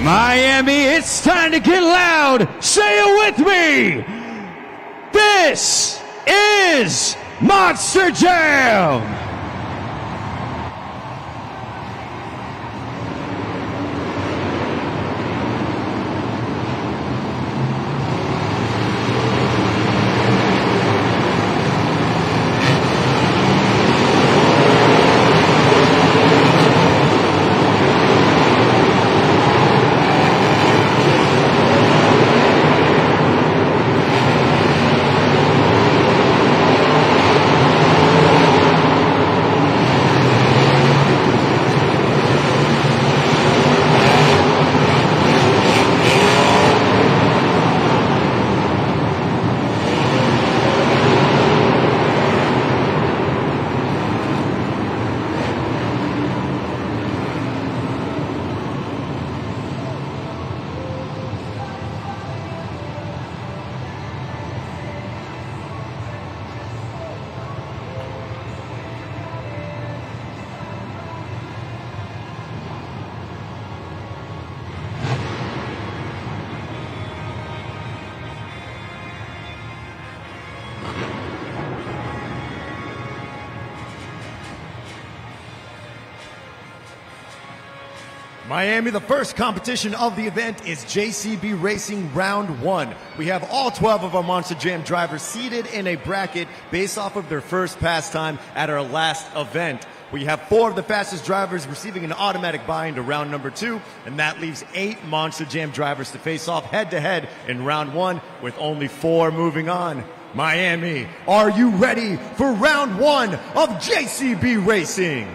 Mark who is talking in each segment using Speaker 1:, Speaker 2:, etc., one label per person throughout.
Speaker 1: Miami, it's time to get loud. Say it with me. This is Monster Jam.
Speaker 2: Miami, the first competition of the event is JCB Racing Round 1. We have all 12 of our Monster Jam drivers seated in a bracket based off of their first pass time at our last event. We have 4 of the fastest drivers receiving an automatic bye into round number 2, and that leaves 8 Monster Jam drivers to face off head-to-head in round 1, with only 4 moving on. Miami, are you ready for round 1 of JCB Racing?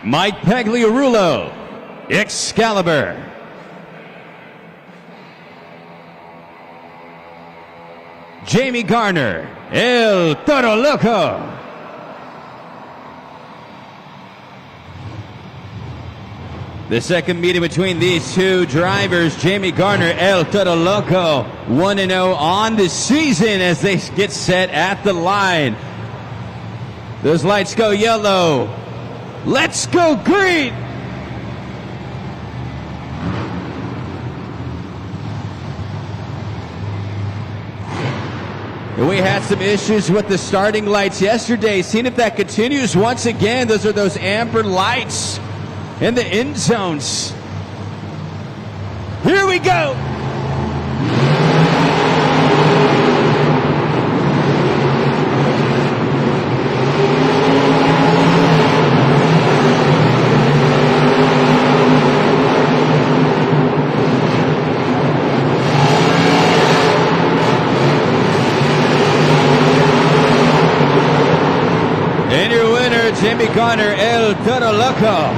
Speaker 1: Mike Pagliarulo, Excalibur. Jamie Garner, El Toro Loco. The second meeting between these two drivers, Jamie Garner, El Toro Loco, 1-0 on the season as they get set at the line. Those lights go yellow. Let's go green! And we had some issues with the starting lights yesterday. Seeing if that continues once again. Those are those amber lights in the end zones. Here we go! And your winner, Jamie Garner, El Toro Loco,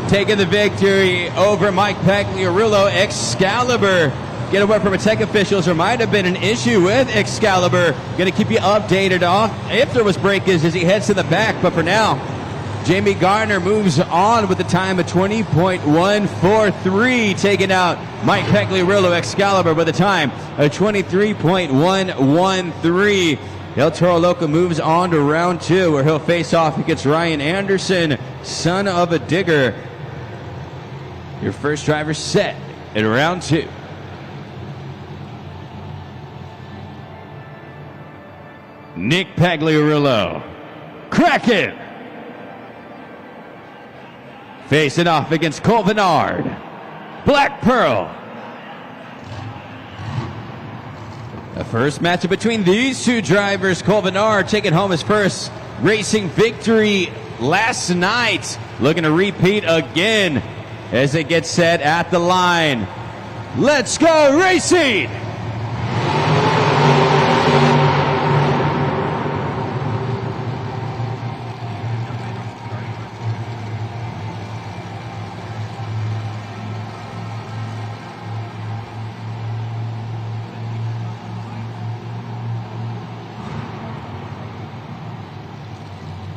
Speaker 1: taking the victory over Mike Pagliarulo. Excalibur, get away from tech officials. There might have been an issue with Excalibur. Going to keep you updated on if there was breakage as he heads to the back. But for now, Jamie Garner moves on with a time of 20.143, taking out Mike Pagliarulo. Excalibur with a time of 23.113. El Toro Loco moves on to round 2, where he'll face off against Ryan Anderson, son of a digger. Your first driver set in round 2. Nick Pagliarulo, Kraken, facing off against Cole Bernard, Black Pearl. The first matchup between these two drivers, Cole Bernard taking home his first racing victory last night, looking to repeat again as they get set at the line. Let's go racing!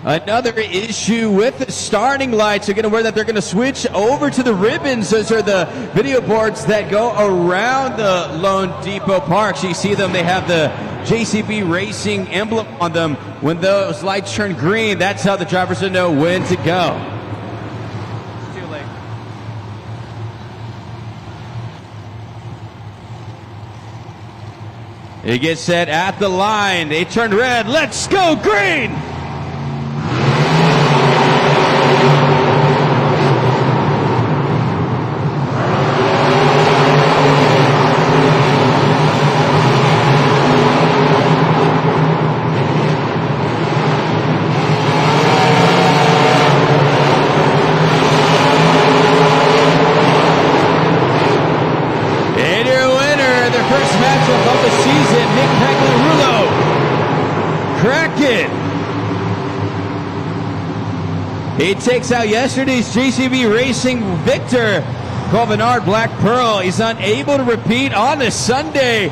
Speaker 1: Another issue with the starting lights. You're going to wear that. They're going to switch over to the ribbons. Those are the video boards that go around the Lone Depot Park. So you see them. They have the JCB Racing emblem on them. When those lights turn green, that's how the drivers will know when to go. He gets set at the line. They turn red. Let's go green!
Speaker 3: He takes out yesterday's JCB Racing victor, Covenard Black Pearl. He's unable to repeat on this Sunday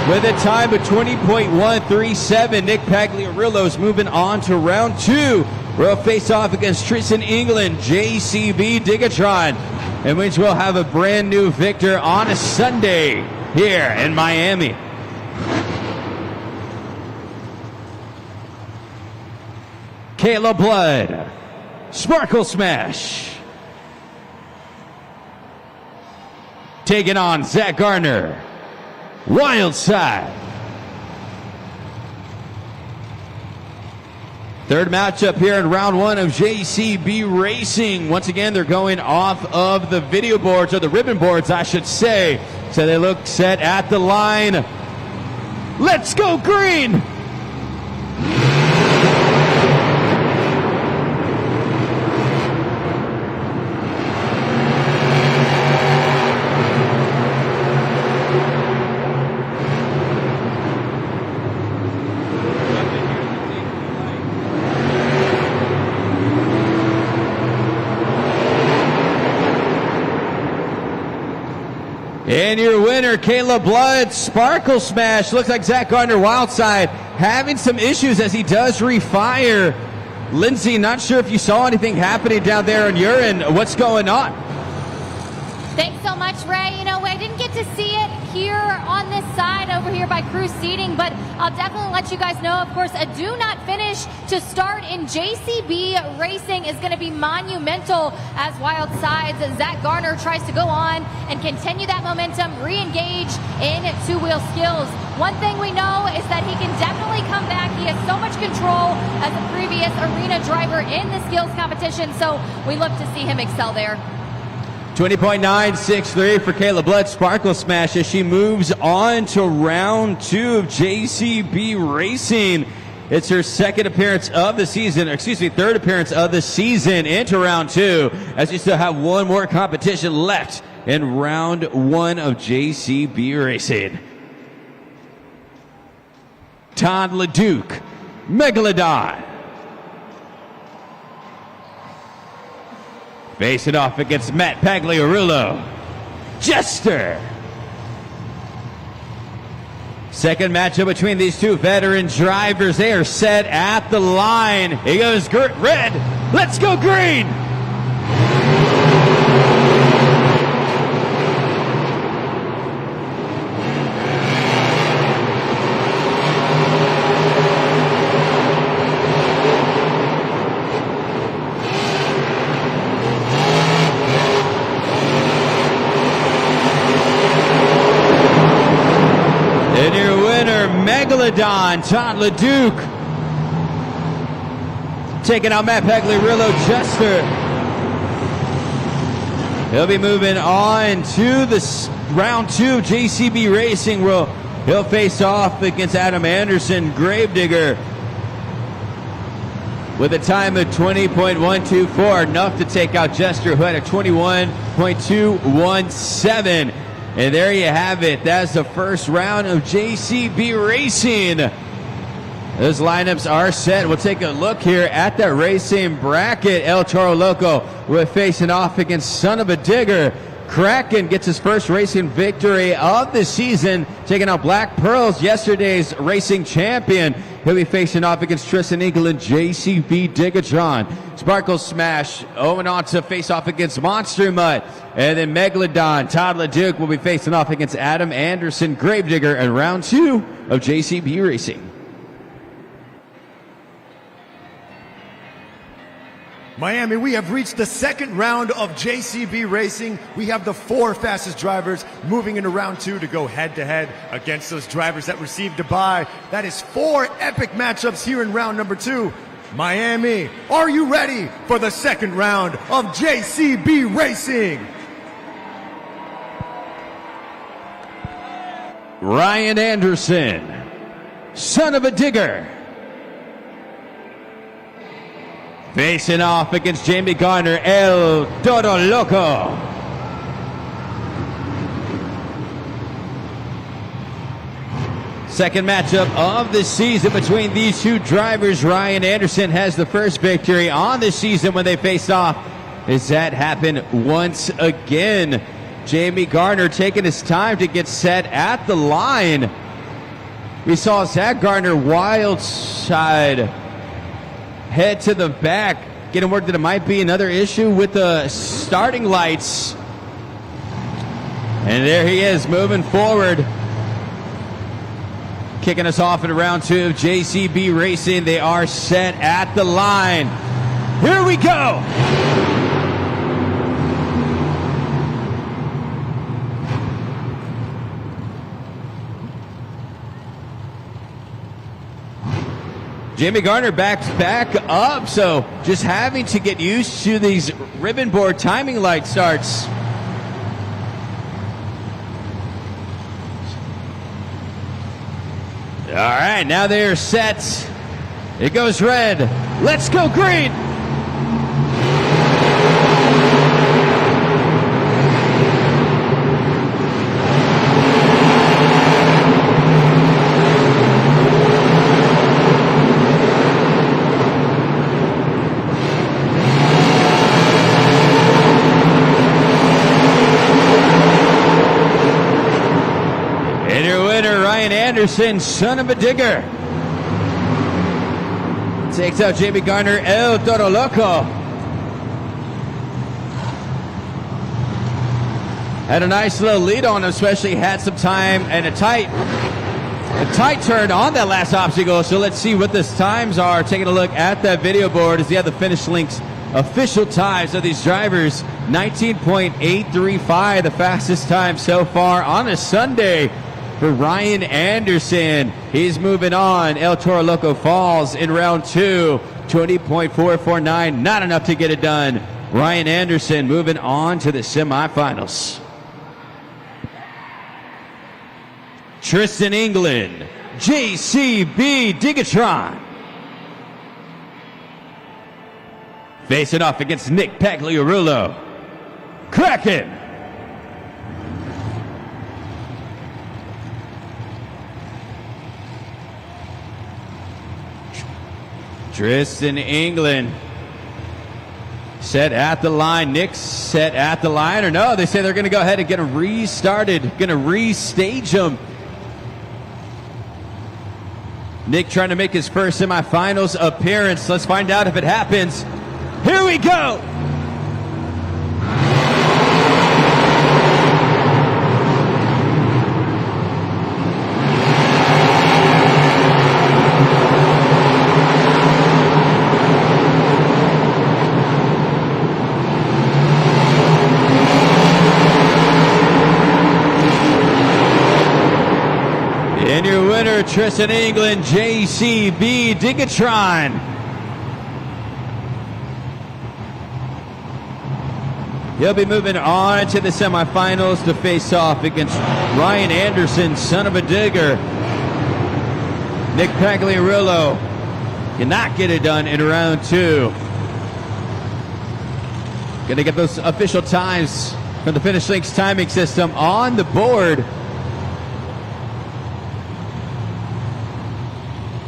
Speaker 3: with a time of 20.137. Nick Pagliarillo's moving on to round two. We'll face off against Tristan England, JCB Digatron, in which we'll have a brand new victor on a Sunday here in Miami. Kayla Blood, Sparkle Smash. Taking on Zach Gardner, Wild Side. Third matchup here in round one of JCB Racing. Once again, they're going off of the video boards, or the ribbon boards, I should say. So they look set at the line. Let's go green! And your winner, Kayla Blood, Sparkle Smash. Looks like Zach Gardner Wildside having some issues as he does refire. Lindsay, not sure if you saw anything happening down there on your end. What's going on?
Speaker 4: Thanks so much, Ray. You know, I didn't get to see it here on this side over here by crew seating, but I'll definitely let you guys know. Of course, a do not finish to start in JCB Racing is going to be monumental as Wild Sides. Zach Gardner tries to go on and continue that momentum, re-engage in two-wheel skills. One thing we know is that he can definitely come back. He has so much control as a previous arena driver in the skills competition, so we look to see him excel there.
Speaker 3: 20.963 for Kayla Blood, Sparkle Smash, as she moves on to round two of JCB Racing. It's her second appearance of the season, third appearance of the season into round two, as you still have one more competition left in round one of JCB Racing. Todd LeDuc, Megalodon. Facing off against Matt Pagliarillo, Jester. Second matchup between these two veteran drivers. They are set at the line. He goes red. Let's go green. And your winner, Megalodon, Todd LeDuc. Taking out Matt Pagliarillo, Jester. He'll be moving on to the round two of JCB Racing. He'll face off against Adam Anderson, Gravedigger, with a time of 20.124, enough to take out Jester, who had a 21.217. And there you have it. That's the first round of JCB Racing. Those lineups are set. We'll take a look here at that racing bracket. El Toro Loco, we're facing off against Son of a Digger. Kraken gets his first racing victory of the season, taking out Black Pearls, yesterday's racing champion. He'll be facing off against Tristan England, JCB Digatron. Sparkle Smash going on to face off against Monster Mutt. And then Megalodon, Todd LeDuc will be facing off against Adam Anderson, Gravedigger in round two of JCB Racing.
Speaker 2: Miami, we have reached the second round of JCB Racing. We have the 4 fastest drivers moving into round 2 to go head-to-head against those drivers that received a bye. That is 4 epic matchups here in round number 2. Miami, are you ready for the second round of JCB Racing?
Speaker 3: Ryan Anderson, son of a digger, facing off against Jamie Garner, El Toro Loco. Second matchup of the season between these two drivers. Ryan Anderson has the first victory on the season when they faced off. As that happened once again. Jamie Garner taking his time to get set at the line. We saw Zach Gardner wild side, head to the back, getting word that it might be another issue with the starting lights. And there he is moving forward. Kicking us off in round 2 of JCB Racing. They are set at the line. Here we go. Jamie Garner backs back up, so just having to get used to these ribbon board timing light starts. All right, now they are set. It goes red. Let's go green. And your winner, Ryan Anderson, son of a digger, takes out Jamie Garner, El Toro Loco. Had a nice little lead on him, especially had some time and a tight turn on that last obstacle. So let's see what the times are. Taking a look at that video board as you have the finish links. Official times of these drivers, 19.835, the fastest time so far on a Sunday for Ryan Anderson. He's moving on. El Toro Loco falls in round 2, 20.449. Not enough to get it done. Ryan Anderson moving on to the semifinals. Tristan England, JCB Digatron, facing off against Nick Pagliarulo, Kraken. Tristan England set at the line. Nick's set at the line, or no, they say they're going to go ahead and get him restarted, going to restage him. Nick trying to make his first semifinals appearance. Let's find out if it happens. Here we go. And your winner, Tristan England, JCB Digatron. He'll be moving on to the semifinals to face off against Ryan Anderson, son of a digger. Nick Pagliarulo cannot get it done in round 2. Going to get those official times from the Finish Links timing system on the board.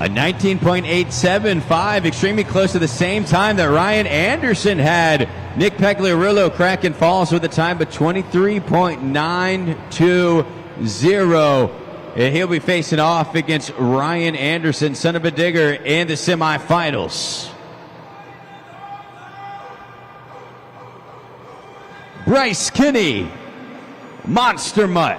Speaker 3: A 19.875, extremely close to the same time that Ryan Anderson had. Nick Pagliarulo, Kraken falls with a time of 23.920. And he'll be facing off against Ryan Anderson, son of a digger, in the semifinals. Bryce Kinney, Monster Mutt.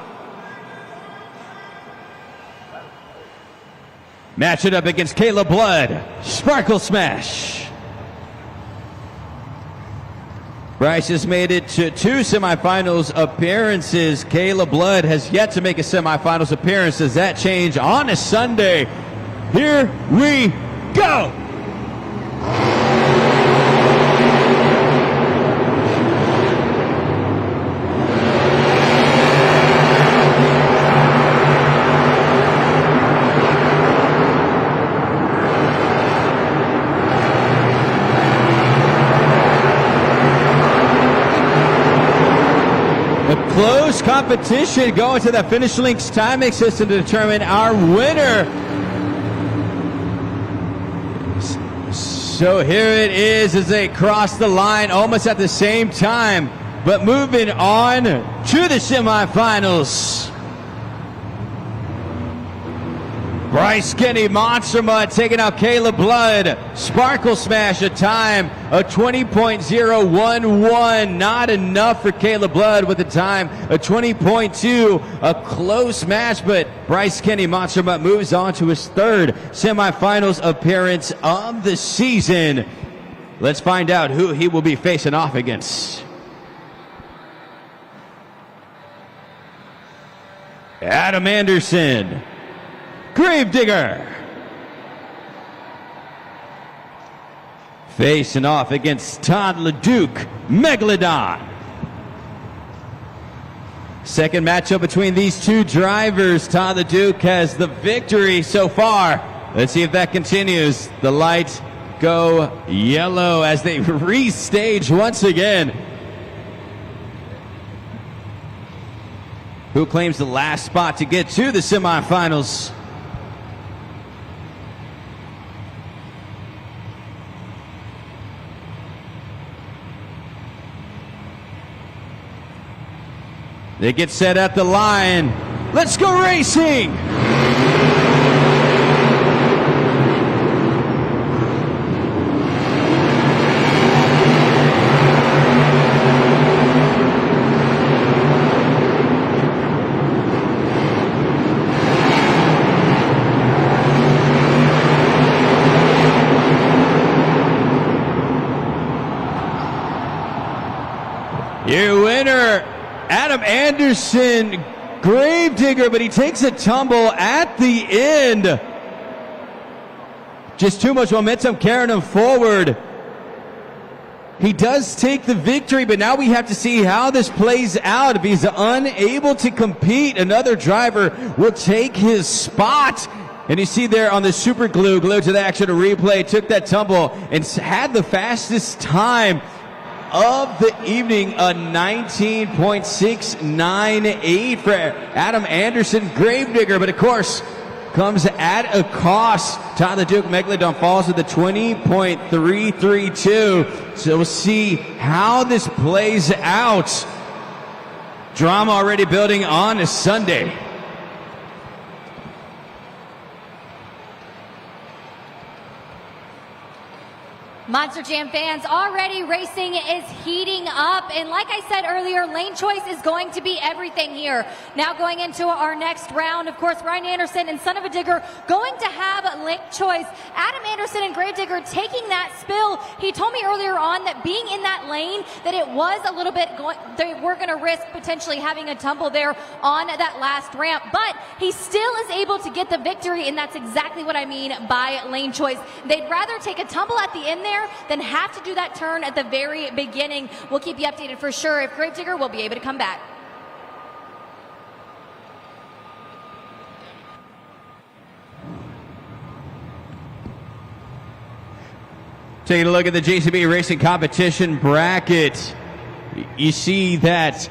Speaker 3: Match it up against Caleb Blood, Sparkle Smash. Bryce has made it to 2 semifinals appearances. Caleb Blood has yet to make a semifinals appearance. Does that change on a Sunday? Here we go. Close competition going to the finish link's timing system to determine our winner. So here it is as they cross the line almost at the same time, but moving on to the semifinals. Bryce Kenny, Monster Mud taking out Caleb Blood. Sparkle Smash, a time of 20.011. Not enough for Caleb Blood with a time of 20.2. A close match, but Bryce Kenny, Monster Mud moves on to his 3rd semifinals appearance of the season. Let's find out who he will be facing off against. Adam Anderson, Gravedigger, facing off against Todd LeDuc, Megalodon. Second matchup between these two drivers. Todd LeDuc has the victory so far. Let's see if that continues. The lights go yellow as they restage once again. Who claims the last spot to get to the semifinals? They get set at the line. Let's go racing! Your winner, Adam Anderson, Gravedigger, but he takes a tumble at the end. Just too much momentum carrying him forward. He does take the victory, but now we have to see how this plays out. If he's unable to compete, another driver will take his spot. And you see there on the super glue, glued to the action replay, took that tumble and had the fastest time of the evening, a 19.698 for Adam Anderson, Gravedigger, but of course comes at a cost. Todd LeDuc, Megalodon falls with a 20.332. So we'll see how this plays out. Drama already building on a Sunday.
Speaker 4: Monster Jam fans, already racing is heating up, and like I said earlier, lane choice is going to be everything here. Now going into our next round, of course, Ryan Anderson and Son of a Digger going to have lane choice. Adam Anderson and Gravedigger taking that spill. He told me earlier on that being in that lane, that it was a little bit, they were going to risk potentially having a tumble there on that last ramp, but he still is able to get the victory, and that's exactly what I mean by lane choice. They'd rather take a tumble at the end there than have to do that turn at the very beginning. We'll keep you updated for sure if Gravedigger will be able to come back.
Speaker 3: Taking a look at the JCB Racing competition bracket, you see that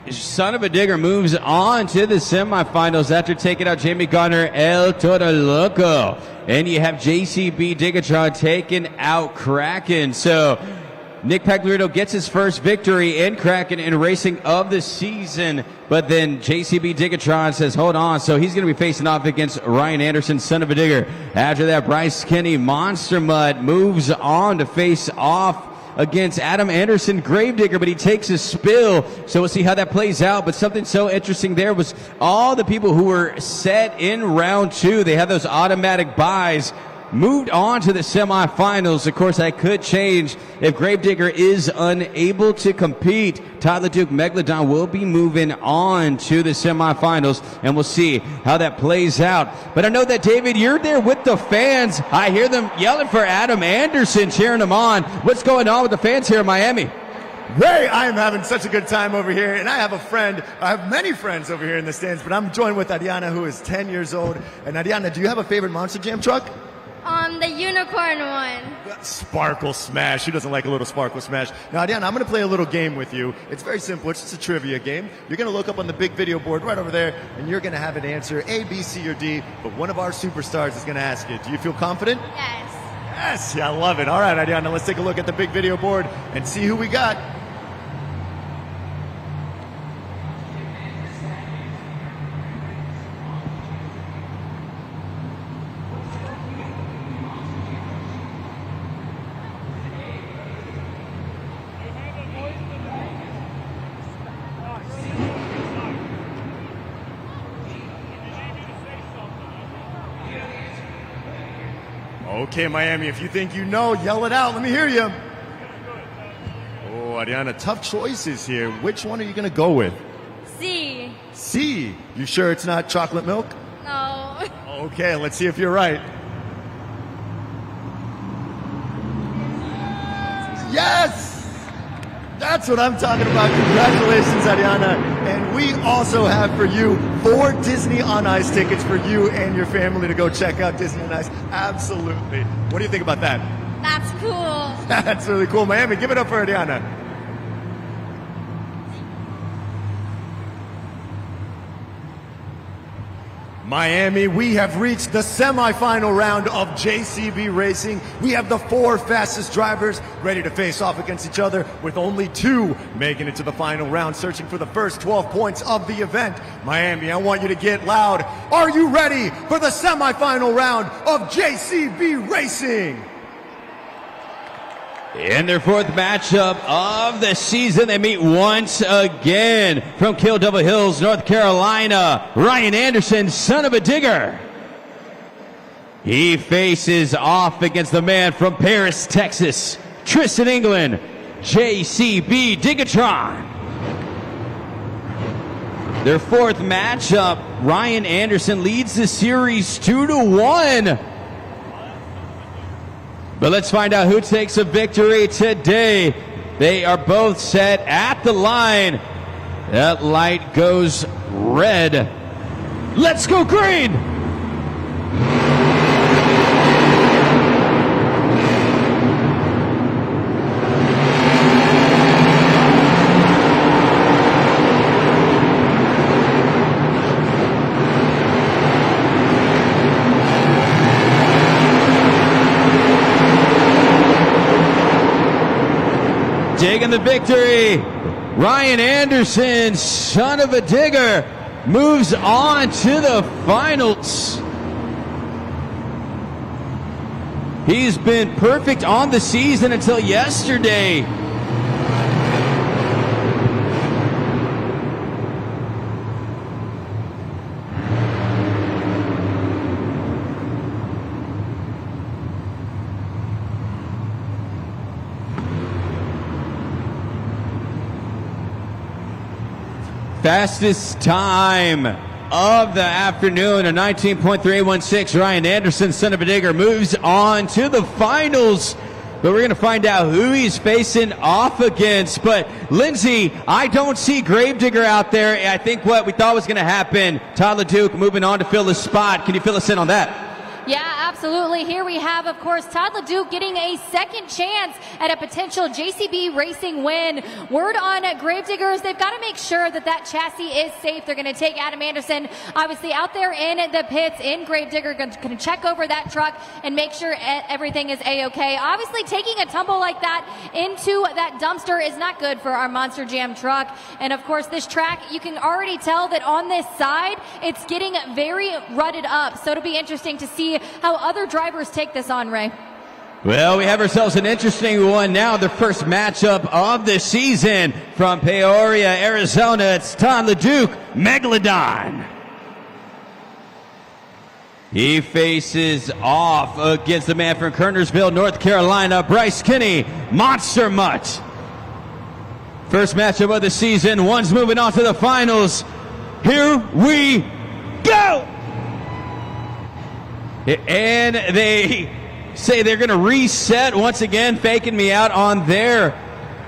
Speaker 3: Son of a Digger moves on to the semifinals after taking out Jamie Garner, El Toro Loco. And you have JCB Digatron taking out Kraken. So Nick Pagliardo gets his first victory in Kraken in racing of the season. But then JCB Digatron says, hold on. So he's going to be facing off against Ryan Anderson, Son of a Digger. After that, Bryce Kenny, Monster Mud, moves on to face off against Adam Anderson, Gravedigger, but he takes a spill. So we'll see how that plays out. But something so interesting there was all the people who were set in round two. They had those automatic buys. moved on to the semifinals. Of course, that could change if Gravedigger is unable to compete. Todd LeDuc Megalodon will be moving on to the semifinals, and we'll see how that plays out. But I know that, David, you're there with the fans. I hear them yelling for Adam Anderson, cheering him on. What's going on with the fans here in Miami?
Speaker 2: Ray, I am having such a good time over here, and I have many friends over here in the stands, but I'm joined with Ariana, who is 10 years old. And Ariana, do you have a favorite Monster Jam truck?
Speaker 5: The unicorn one.
Speaker 2: Sparkle Smash. Who doesn't like a little Sparkle Smash? Now, Ariana, I'm going to play a little game with you. It's very simple. It's just a trivia game. You're going to look up on the big video board right over there, and you're going to have an answer, A, B, C, or D, but one of our superstars is going to ask you. Do you feel confident?
Speaker 5: Yes.
Speaker 2: Yes, yeah, I love it. All right, Ariana, let's take a look at the big video board and see who we got. Okay, Miami, if you think you know, yell it out. Let me hear you. Oh, Ariana, tough choices here. Which one are you going to go with?
Speaker 5: C.
Speaker 2: C. You sure it's not chocolate milk?
Speaker 5: No.
Speaker 2: Okay, let's see if you're right. Yes! That's what I'm talking about. Congratulations, Ariana. And we also have for you 4 Disney on Ice tickets for you and your family to go check out Disney on Ice. Absolutely. What do you think about that?
Speaker 5: That's cool.
Speaker 2: That's really cool. Miami, give it up for Ariana. Miami, we have reached the semifinal round of JCB Racing. We have the 4 fastest drivers ready to face off against each other, with only 2 making it to the final round, searching for the first 12 points of the event. Miami, I want you to get loud. Are you ready for the semifinal round of JCB Racing?
Speaker 3: In their 4th matchup of the season, they meet once again from Kill Devil Hills, North Carolina, Ryan Anderson, son of a digger. He faces off against the man from Paris, Texas, Tristan England, JCB Digatron. Their 4th matchup, Ryan Anderson leads the series 2-1. But let's find out who takes a victory today. They are both set at the line. That light goes red. Let's go green! Taking the victory, Ryan Anderson, son of a digger, moves on to the finals. He's been perfect on the season until yesterday. Fastest time of the afternoon, a 19.316. Ryan Anderson, son of a digger, moves on to the finals. But we're going to find out who he's facing off against. But, Lindsay, I don't see Gravedigger out there. I think what we thought was going to happen, Todd LeDuc moving on to fill the spot. Can you fill us in on that?
Speaker 4: Yeah, absolutely. Here we have, of course, Todd LeDuc getting a second chance at a potential JCB Racing win. Word on Gravediggers, they've got to make sure that that chassis is safe. They're going to take Adam Anderson, obviously, out there in the pits in Gravedigger, going to check over that truck and make sure everything is A-okay. Obviously, taking a tumble like that into that dumpster is not good for our Monster Jam truck. And, of course, this track, you can already tell that on this side, it's getting very rutted up. So it'll be interesting to see how other drivers take this on, Ray.
Speaker 3: Well, we have ourselves an interesting one now. The first matchup of the season from Peoria, Arizona. It's Todd LeDuc Megalodon. He faces off against the man from Kernersville, North Carolina, Bryce Kinney, Monster Mutt. First matchup of the season. One's moving on to the finals. Here we go! And they say they're going to reset once again, faking me out on there.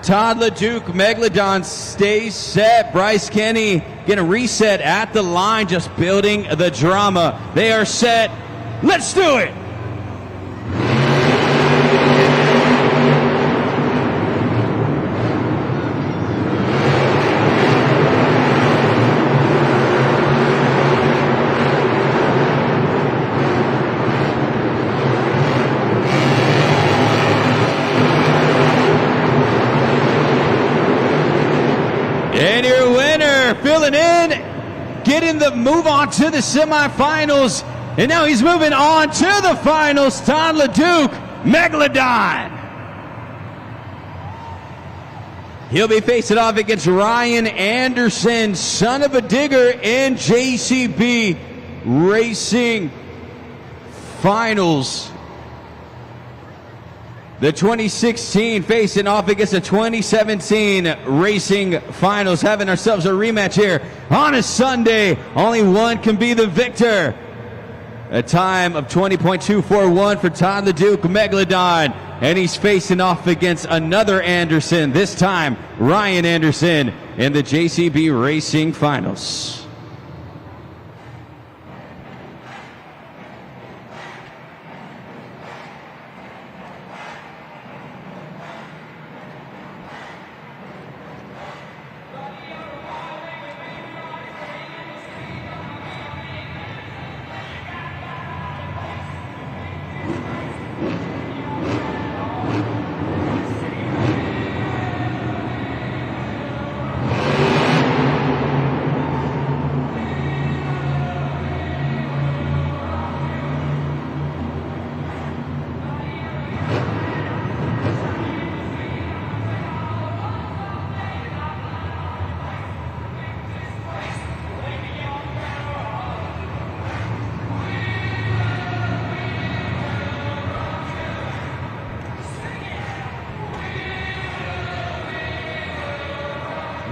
Speaker 3: Todd LeDuc, Megalodon, stay set. Bryce Kenny going to reset at the line, just building the drama. They are set. Let's do it! And your winner, filling in, getting the move on to the semifinals. And now he's moving on to the finals. Todd LeDuc, Megalodon. He'll be facing off against Ryan Anderson, son of a digger, in JCB Racing Finals. The 2016 facing off against the 2017 Racing Finals. Having ourselves a rematch here on a Sunday. Only one can be the victor. A time of 20.241 for Todd LeDuc, Megalodon. And he's facing off against another Anderson, this time Ryan Anderson, in the JCB Racing Finals.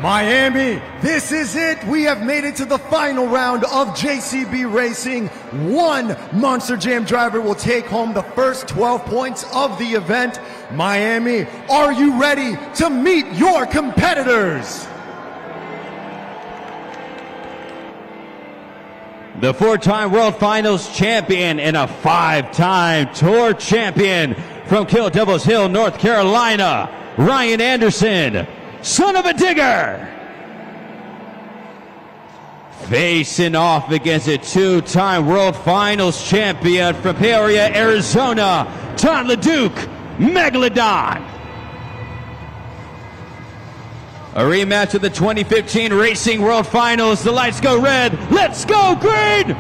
Speaker 2: Miami, this is it. We have made it to the final round of JCB Racing. One Monster Jam driver will take home the first 12 points of the event. Miami, are you ready to meet your competitors?
Speaker 3: The four-time World Finals champion and a five-time Tour champion from Kill Devil's Hill, North Carolina, Ryan Anderson, son of a digger. Facing off against a two-time World Finals champion from Peoria, Arizona, Todd LeDuc, Megalodon. A rematch of the 2015 Racing World Finals. The lights go red. Let's go green!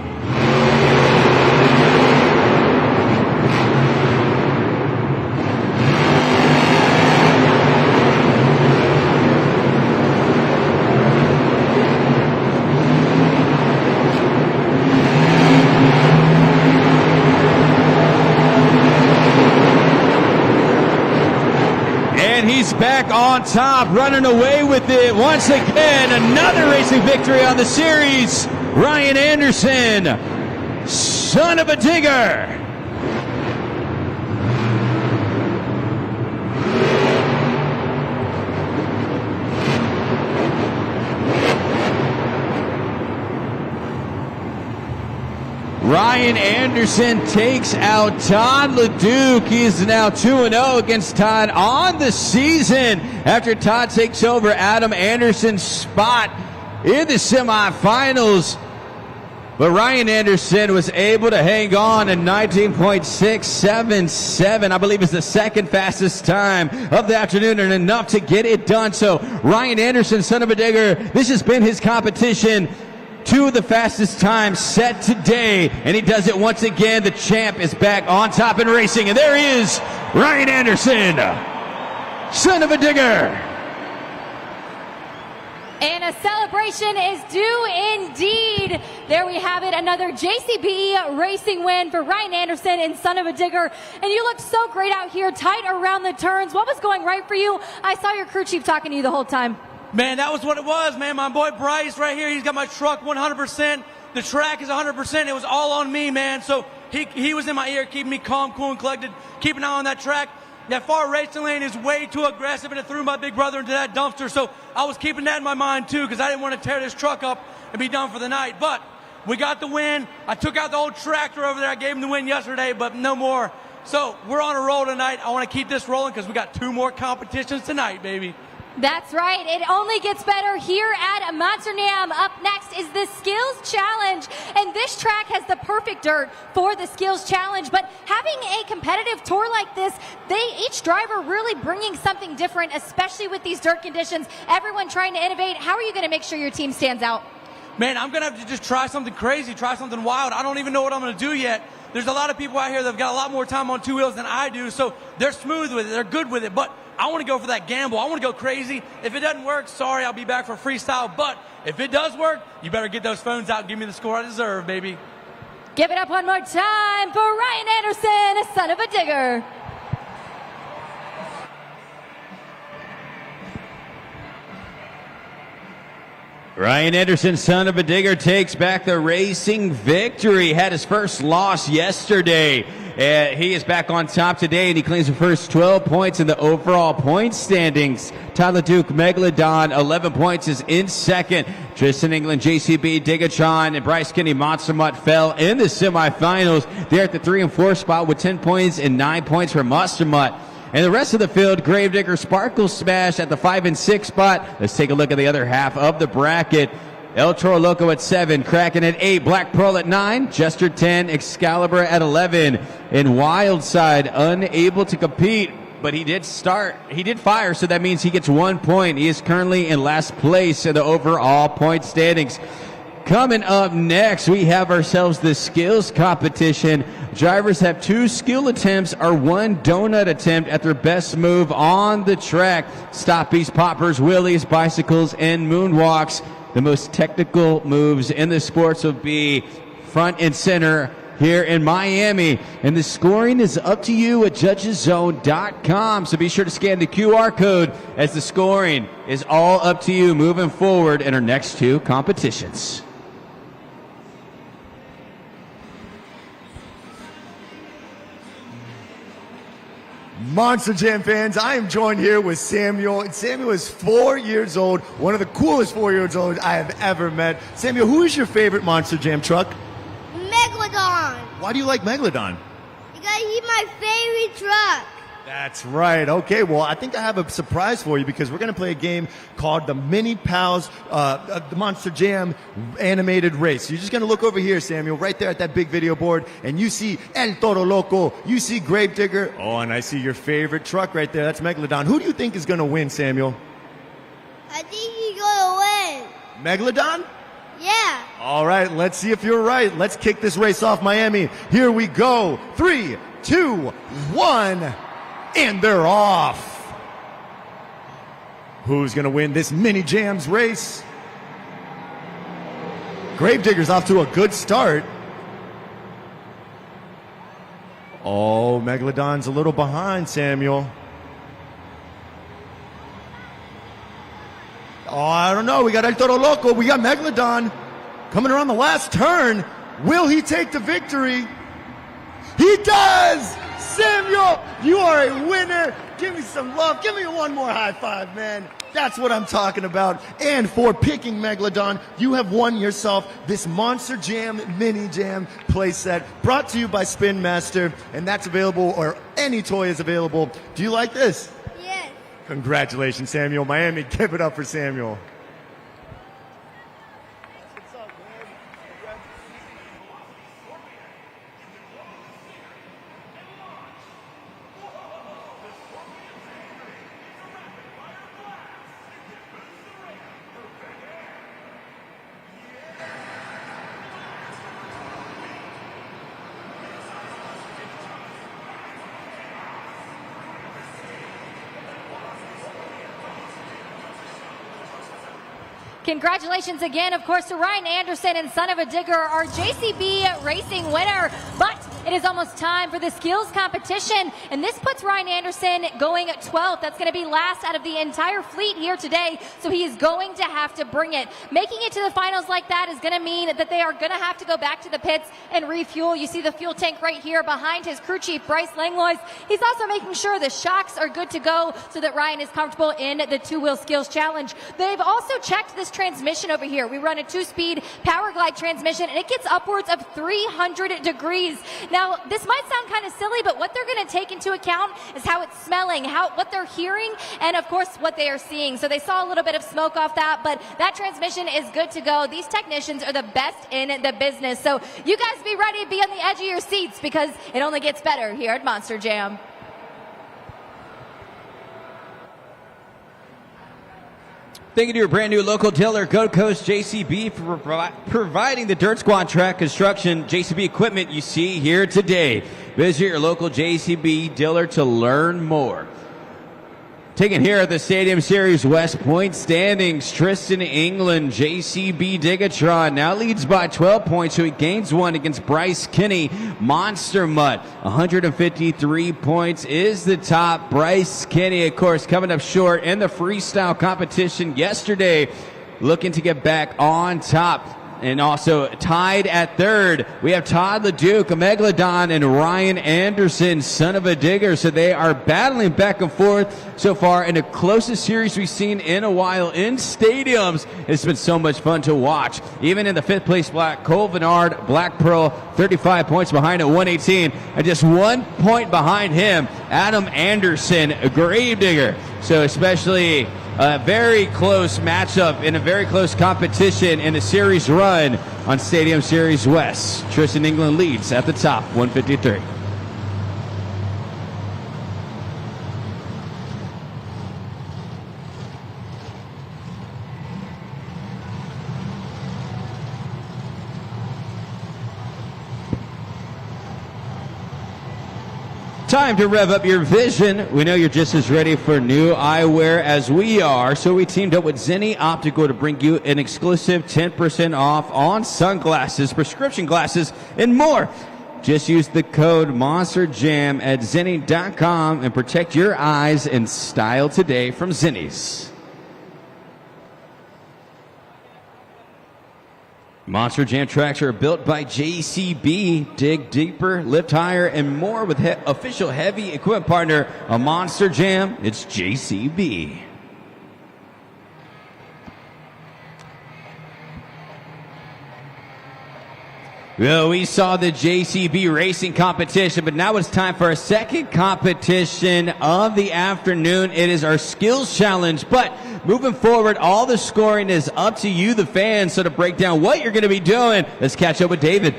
Speaker 3: He's back on top, running away with it once again. Another racing victory on the series. Ryan Anderson, son of a digger. Ryan Anderson takes out Todd LeDuc. He is now 2-0 against Todd on the season after Todd takes over Adam Anderson's spot in the semifinals. But Ryan Anderson was able to hang on in 19.677. I believe is the second fastest time of the afternoon and enough to get it done. So Ryan Anderson, son of a digger, this has been his competition. Two of the fastest times set today, and he does it once again. The champ is back on top and racing, and there he is, Ryan Anderson, son of a digger.
Speaker 4: And a celebration is due indeed. There we have it, another JCB racing win for Ryan Anderson and Son of a Digger. And you looked so great out here, tight around the turns. What was going right for you? I saw your crew chief talking to you the whole time.
Speaker 6: Man, that was what it was, man. My boy Bryce right here, he's got my truck 100%. The track is 100%. It was all on me, man. So he was in my ear, keeping me calm, cool, and collected, keeping an eye on that track. That far racing lane is way too aggressive, and it threw my big brother into that dumpster. So I was keeping that in my mind, too, because I didn't want to tear this truck up and be done for the night. But we got the win. I took out the old tractor over there. I gave him the win yesterday, but no more. So we're on a roll tonight. I want to keep this rolling because we got 2 more competitions tonight, baby.
Speaker 4: That's right. It only gets better here at Monster Jam. Up next is the Skills Challenge. And this track has the perfect dirt for the Skills Challenge. But having a competitive tour like this, each driver really bringing something different, especially with these dirt conditions. Everyone trying to innovate. How are you going to make sure your team stands out?
Speaker 6: Man, I'm going to have to just try something crazy, try something wild. I don't even know what I'm going to do yet. There's a lot of people out here that have got a lot more time on 2 wheels than I do, so they're smooth with it. They're good with it. But I want to go for that gamble. I want to go crazy. If it doesn't work, sorry, I'll be back for freestyle. But if it does work, you better get those phones out and give me the score I deserve, baby.
Speaker 4: Give it up one more time for Ryan Anderson, Son of a Digger.
Speaker 3: Ryan Anderson, Son of a Digger, takes back the racing victory. Had his first loss yesterday. He is back on top today, and he claims the first 12 points in the overall point standings. Tyler Duke, Megalodon, 11 points, is in second. Tristan England, JCB, Digachon, and Bryce Kinney, Monster Mutt fell in the semifinals. They're at the 3 and 4 spot with 10 points and 9 points for Monster Mutt. And the rest of the field, Gravedigger, Sparkle Smash at the 5 and 6 spot. Let's take a look at the other half of the bracket. Toro Loco at 7, Kraken at 8, Black Pearl at 9, Jester 10, Excalibur at 11, and Wildside unable to compete, but he did fire, so that means he gets 1 point. He is currently in last place in the overall point standings. Coming up next, we have ourselves the skills competition. Drivers have 2 skill attempts or 1 donut attempt at their best move on the track. Stoppies, poppers, wheelies, bicycles, and moonwalks. The most technical moves in the sports will be front and center here in Miami. And the scoring is up to you at judgeszone.com. So be sure to scan the QR code as the scoring is all up to you moving forward in our next 2 competitions.
Speaker 2: Monster Jam fans, I am joined here with Samuel. And Samuel is 4 years old, one of the coolest 4-year-olds I have ever met. Samuel, who is your favorite Monster Jam truck?
Speaker 5: Megalodon.
Speaker 2: Why do you like Megalodon?
Speaker 5: Because he's my favorite truck.
Speaker 2: That's right. Okay, well, I think I have a surprise for you because we're going to play a game called the Mini Pals, the Monster Jam animated race. You're just going to look over here, Samuel, right there at that big video board, and you see El Toro Loco, you see Gravedigger. Oh, and I see your favorite truck right there. That's Megalodon. Who do you think is going to win, Samuel?
Speaker 5: I think he's going to win.
Speaker 2: Megalodon?
Speaker 5: Yeah.
Speaker 2: All right, let's see if you're right. Let's kick this race off, Miami. Here we go. 3, 2, 1. And they're off. Who's going to win this Mini Jams race? Gravedigger's off to a good start. Oh, Megalodon's a little behind, Samuel. Oh, I don't know. We got El Toro Loco. We got Megalodon coming around the last turn. Will he take the victory? He does! Samuel, you are a winner. Give me some love. Give me one more high five, man. That's what I'm talking about. And for picking Megalodon, you have won yourself this Monster Jam Mini Jam playset brought to you by Spin Master. And that's available, or any toy is available. Do you like this?
Speaker 5: Yes.
Speaker 2: Congratulations, Samuel. Miami, give it up for Samuel.
Speaker 4: Congratulations again, of course, to Ryan Anderson and Son of a Digger, our JCB Racing winner. But it is almost time for the skills competition, and this puts Ryan Anderson going 12th. That's going to be last out of the entire fleet here today, so he is going to have to bring it. Making it to the finals like that is going to mean that they are going to have to go back to the pits and refuel. You see the fuel tank right here behind his crew chief, Bryce Langlois. He's also making sure the shocks are good to go so that Ryan is comfortable in the two-wheel skills challenge. They've also checked this transmission over here. We run a 2-speed power glide transmission, and it gets upwards of 300 degrees. Now, this might sound kind of silly, but what they're going to take into account is how it's smelling, what they're hearing, and of course what they are seeing. So they saw a little bit of smoke off that, but that transmission is good to go. These technicians are the best in the business. So you guys be ready to be on the edge of your seats, because it only gets better here at Monster Jam.
Speaker 3: Thank you to your brand new local dealer, Gold Coast JCB, for providing the Dirt Squad track construction JCB equipment you see here today. Visit your local JCB dealer to learn more. Taken here at the Stadium Series West point standings, Tristan England, JCB Digatron, now leads by 12 points, so he gains one against Bryce Kinney. Monster Mutt, 153 points, is the top. Bryce Kinney, of course, coming up short in the freestyle competition yesterday, looking to get back on top. And also tied at third, we have Todd LeDuc, a Megalodon, and Ryan Anderson, Son of a Digger. So they are battling back and forth so far in the closest series we've seen in a while in stadiums. It's been so much fun to watch. Even in the fifth place block, Cole Vennard, Black Pearl, 35 points behind at 118. And just 1 point behind him, Adam Anderson, a Gravedigger. So especially a very close matchup in a very close competition in the series run on Stadium Series West. Tristan England leads at the top, 153. Time to rev up your vision. We know you're just as ready for new eyewear as we are, so we teamed up with Zenni Optical to bring you an exclusive 10% off on sunglasses, prescription glasses, and more. Just use the code MONSTERJAM at Zenni.com and protect your eyes in style today from Zenni's. Monster Jam tracks are built by JCB. Dig deeper, lift higher, and more with official heavy equipment partner of Monster Jam. It's JCB. Well, we saw the JCB racing competition, but now it's time for our second competition of the afternoon. It is our skills challenge, but moving forward, all the scoring is up to you, the fans. So to break down what you're going to be doing, let's catch up with David.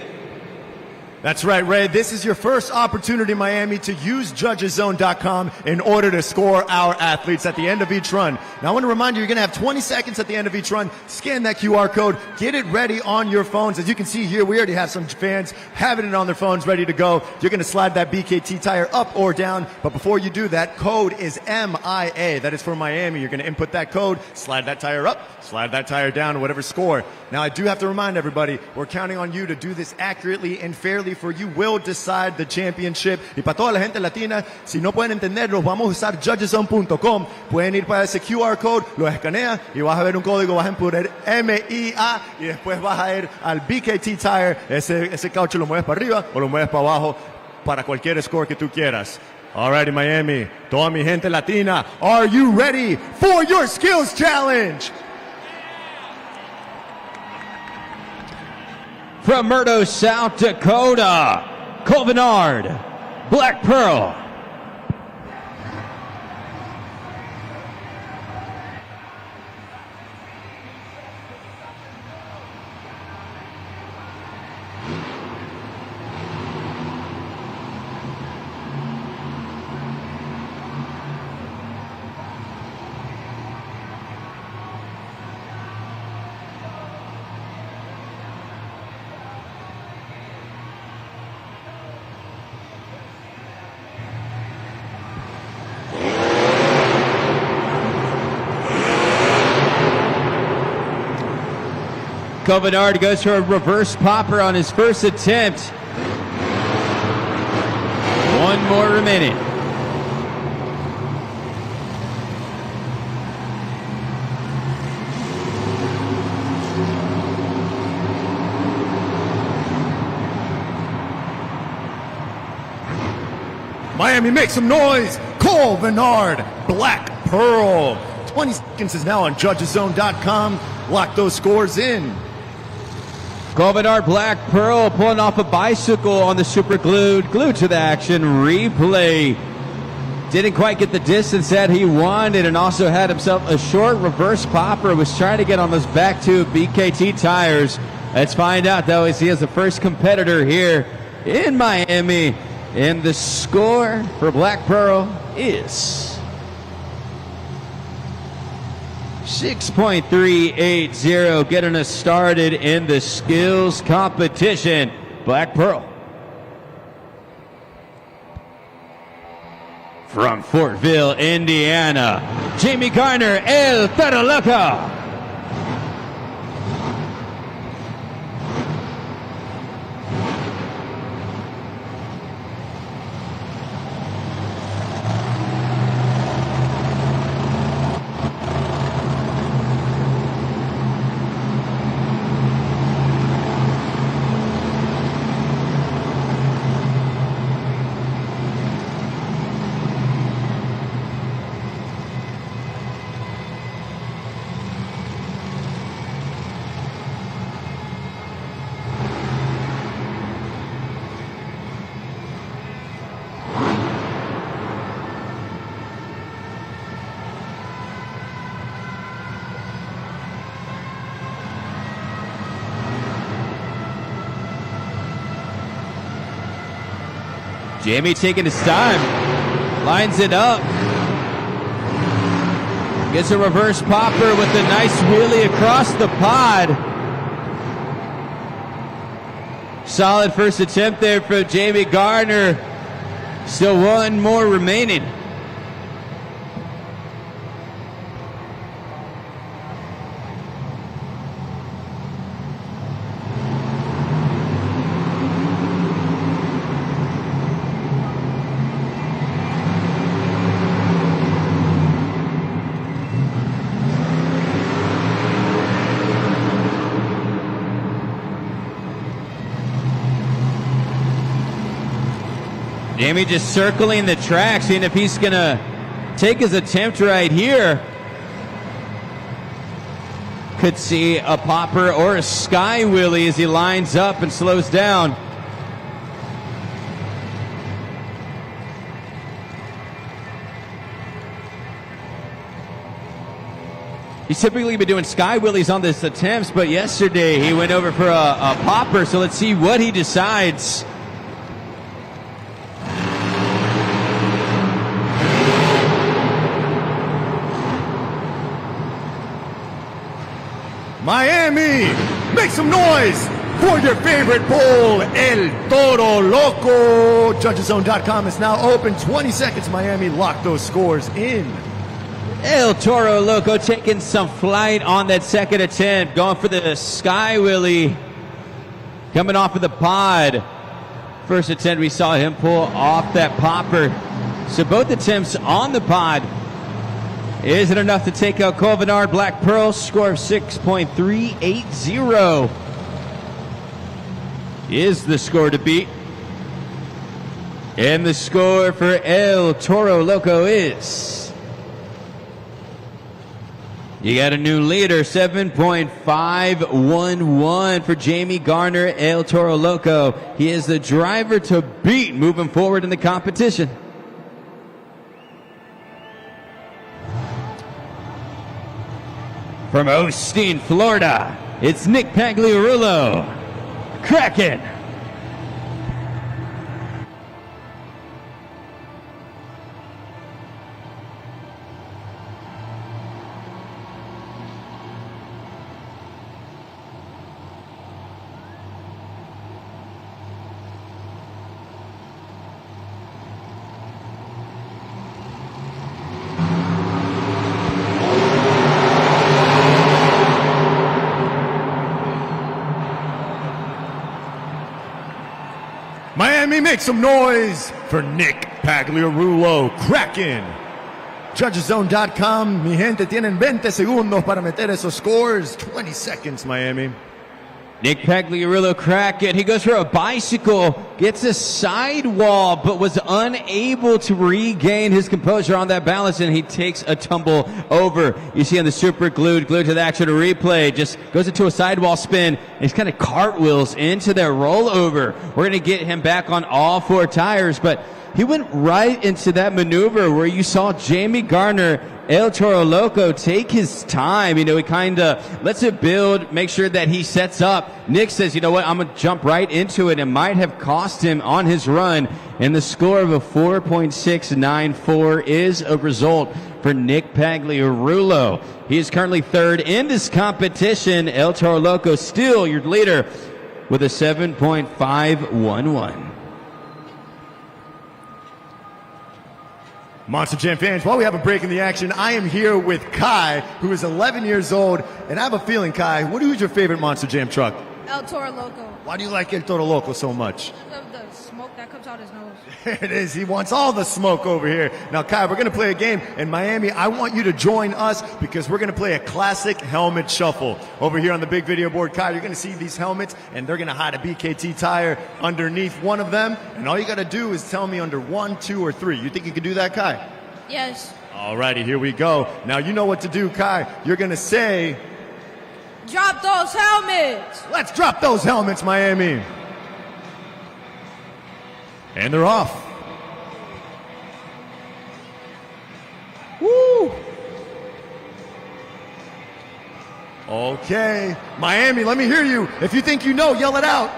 Speaker 2: That's right, Ray. This is your first opportunity, Miami, to use judgeszone.com in order to score our athletes at the end of each run. Now, I want to remind you, you're going to have 20 seconds at the end of each run. Scan that QR code. Get it ready on your phones. As you can see here, we already have some fans having it on their phones ready to go. You're going to slide that BKT tire up or down. But before you do that, code is MIA. That is for Miami. You're going to input that code, slide that tire up, slide that tire down, whatever score. Now, I do have to remind everybody, we're counting on you to do this accurately and fairly, for you will decide the championship. Y para toda la gente latina, si no pueden entenderlo, vamos a usar judgeszone.com. Pueden ir para ese QR code, lo escanea y vas a ver un código, vas a poner MIA y después vas a ir al BKT Tire. Ese caucho lo mueves para arriba o lo mueves para abajo para cualquier score que tú quieras. Alrighty, Miami, toda mi gente latina, are you ready for your skills challenge?
Speaker 3: From Murdo, South Dakota, Cole Vennard, Black Pearl. Covenard goes for a reverse popper on his first attempt. One more remaining.
Speaker 2: Miami, make some noise. Cole Vennard, Black Pearl. 20 seconds is now on judgeszone.com. Lock those scores in.
Speaker 3: Covenard Black Pearl pulling off a bicycle on the super glued to the action replay. Didn't quite get the distance that he wanted and also had himself a short reverse popper. Was trying to get on those back tube BKT tires. Let's find out though as he is the first competitor here in Miami. And the score for Black Pearl is 6.380, getting us started in the skills competition. Black Pearl. From Fortville, Indiana, Jamie Garner, El Toro Loco. Jamie taking his time, lines it up, gets a reverse popper with a nice wheelie across the pod. Solid first attempt there for Jamie Garner. Still one more remaining. Jamie just circling the track, seeing if he's going to take his attempt right here. Could see a popper or a sky wheelie as he lines up and slows down. He's typically been doing sky wheelies on this attempts, but yesterday he went over for a popper, so let's see what he decides.
Speaker 2: Miami, make some noise for your favorite bull, El Toro Loco. Judgeszone.com is now open. 20 seconds, Miami. Lock those scores in.
Speaker 3: El Toro Loco taking some flight on that second attempt, going for the sky wheelie, coming off of the pod. First attempt, we saw him pull off that popper. So both attempts on the pod. Is it enough to take out Cole Vennard Black Pearl? Score of 6.380 is the score to beat. And the score for El Toro Loco is... You got a new leader, 7.511 for Jamie Garner, El Toro Loco. He is the driver to beat moving forward in the competition. From Osteen, Florida, it's Nick Pagliarulo. Kraken.
Speaker 2: make some noise for Nick Pagliarulo, Kraken. JudgesZone.com, mi gente, tienen 20 segundos para meter esos scores. 20 seconds, Miami.
Speaker 3: Nick Pagliarulo Kraken, he goes for a bicycle, gets a sidewall, but was unable to regain his composure on that balance, and he takes a tumble over. You see on the super glued to the action replay, just goes into a sidewall spin, and he's kind of cartwheels into that rollover. We're going to get him back on all four tires, but he went right into that maneuver where you saw Jamie Garner, El Toro Loco, take his time. You know, he kind of lets it build, make sure that he sets up. Nick says, you know what, I'm going to jump right into it. It might have cost him on his run. And the score of a 4.694 is a result for Nick Pagliarulo. He is currently third in this competition. El Toro Loco still your leader with a 7.511.
Speaker 2: Monster Jam fans, while we have a break in the action, I am here with Kai, who is 11 years old. And I have a feeling, Kai, who's your favorite Monster Jam truck?
Speaker 7: El Toro Loco.
Speaker 2: Why do you like El Toro Loco so much?
Speaker 7: Because of the smoke that comes out his nose.
Speaker 2: There it is. He wants all the smoke over here. Now, Kai, we're going to play a game. In Miami, I want you to join us because we're going to play a classic helmet shuffle. Over here on the big video board, Kai, you're going to see these helmets, and they're going to hide a BKT tire underneath one of them. And all you got to do is tell me under 1, 2, or 3. You think you can do that, Kai?
Speaker 7: Yes.
Speaker 2: All righty, here we go. Now, you know what to do, Kai. You're going to say,
Speaker 7: Drop those helmets.
Speaker 2: let's drop those helmets, Miami. And they're off. Woo! Okay. Miami, let me hear you. If you think you know, yell it out.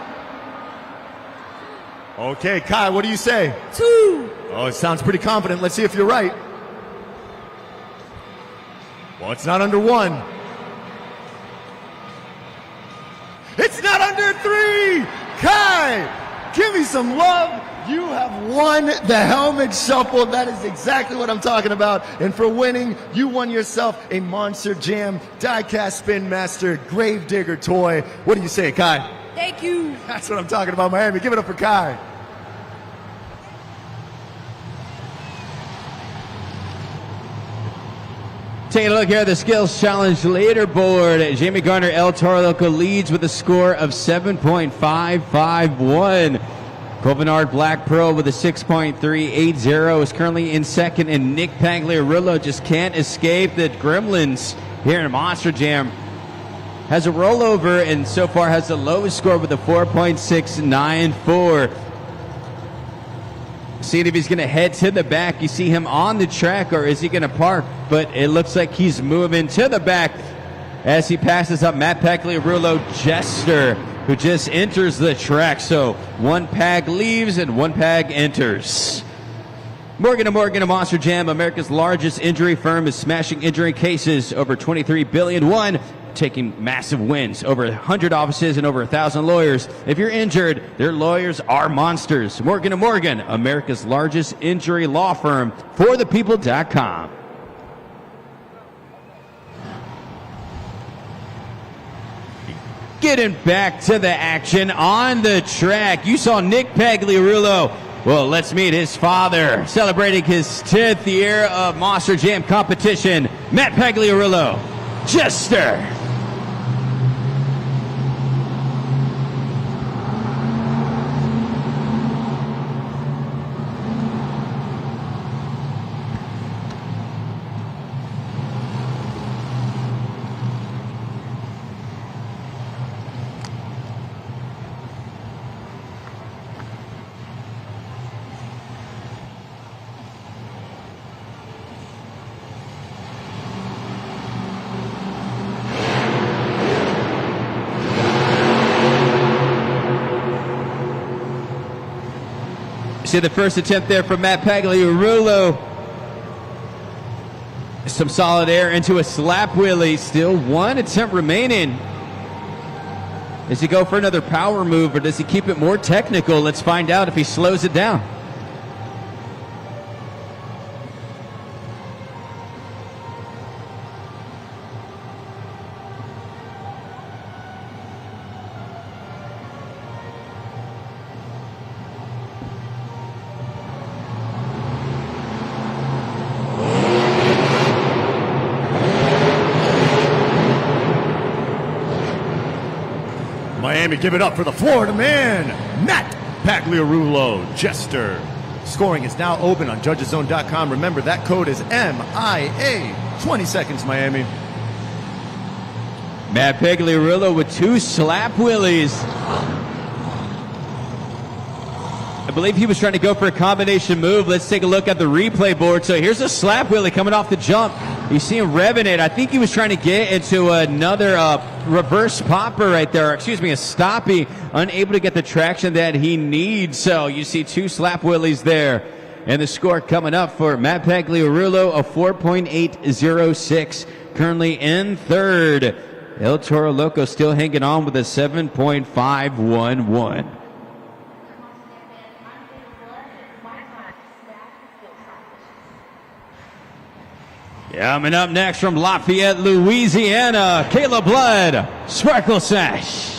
Speaker 2: Okay, Kai, what do you say?
Speaker 7: 2.
Speaker 2: Oh, it sounds pretty confident. Let's see if you're right. Well, it's not under 1. It's not under 3! Kai, give me some love. You have won the helmet shuffle. That is exactly what I'm talking about. And for winning, you won yourself a Monster Jam Diecast Spin Master Gravedigger toy. What do you say, Kai?
Speaker 7: Thank you.
Speaker 2: That's what I'm talking about, Miami. Give it up for Kai.
Speaker 3: Taking a look here at the Skills Challenge leaderboard. Jamie Garner, El Toro Loco leads with a score of 7.551. Covenard Black Pearl with a 6.380 is currently in second, and Nick Pagliarulo just can't escape the gremlins here in Monster Jam. Has a rollover and so far has the lowest score with a 4.694. Seeing if he's going to head to the back. You see him on the track, or is he going to park? But it looks like he's moving to the back as he passes up Matt Pagliarulo Jester, who just enters the track. So one pag leaves and one pag enters. Morgan & Morgan, a Monster Jam, America's largest injury firm, is smashing injury cases over $23 billion, taking massive wins, over 100 offices and over 1,000 lawyers. If you're injured, their lawyers are monsters. Morgan & Morgan, America's largest injury law firm, forthepeople.com. Getting back to the action on the track. You saw Nick Pagliarulo. Well, let's meet his father, celebrating his 10th year of Monster Jam competition, Matt Pagliarulo Jester. See the first attempt there from Matt Pagliarulo. Some solid air into a slap wheelie. Still one attempt remaining. Does he go for another power move, or does he keep it more technical? Let's find out if he slows it down.
Speaker 2: Miami, give it up for the Florida man, Matt Pagliarulo Jester. Scoring is now open on judgeszone.com. Remember, that code is MIA. 20 seconds, Miami.
Speaker 3: Matt Pagliarulo with 2 slap wheelies. I believe he was trying to go for a combination move. Let's take a look at the replay board. So here's a slap wheelie coming off the jump. You see him revving it. I think he was trying to get into another reverse popper right there. Excuse me, a stoppie. Unable to get the traction that he needs. So you see 2 slap wheelies there. And the score coming up for Matt Pagliarulo, a 4.806. Currently in third. El Toro Loco still hanging on with a 7.511. Coming up next from Lafayette, Louisiana, Caleb Blood, Sparkle Sash.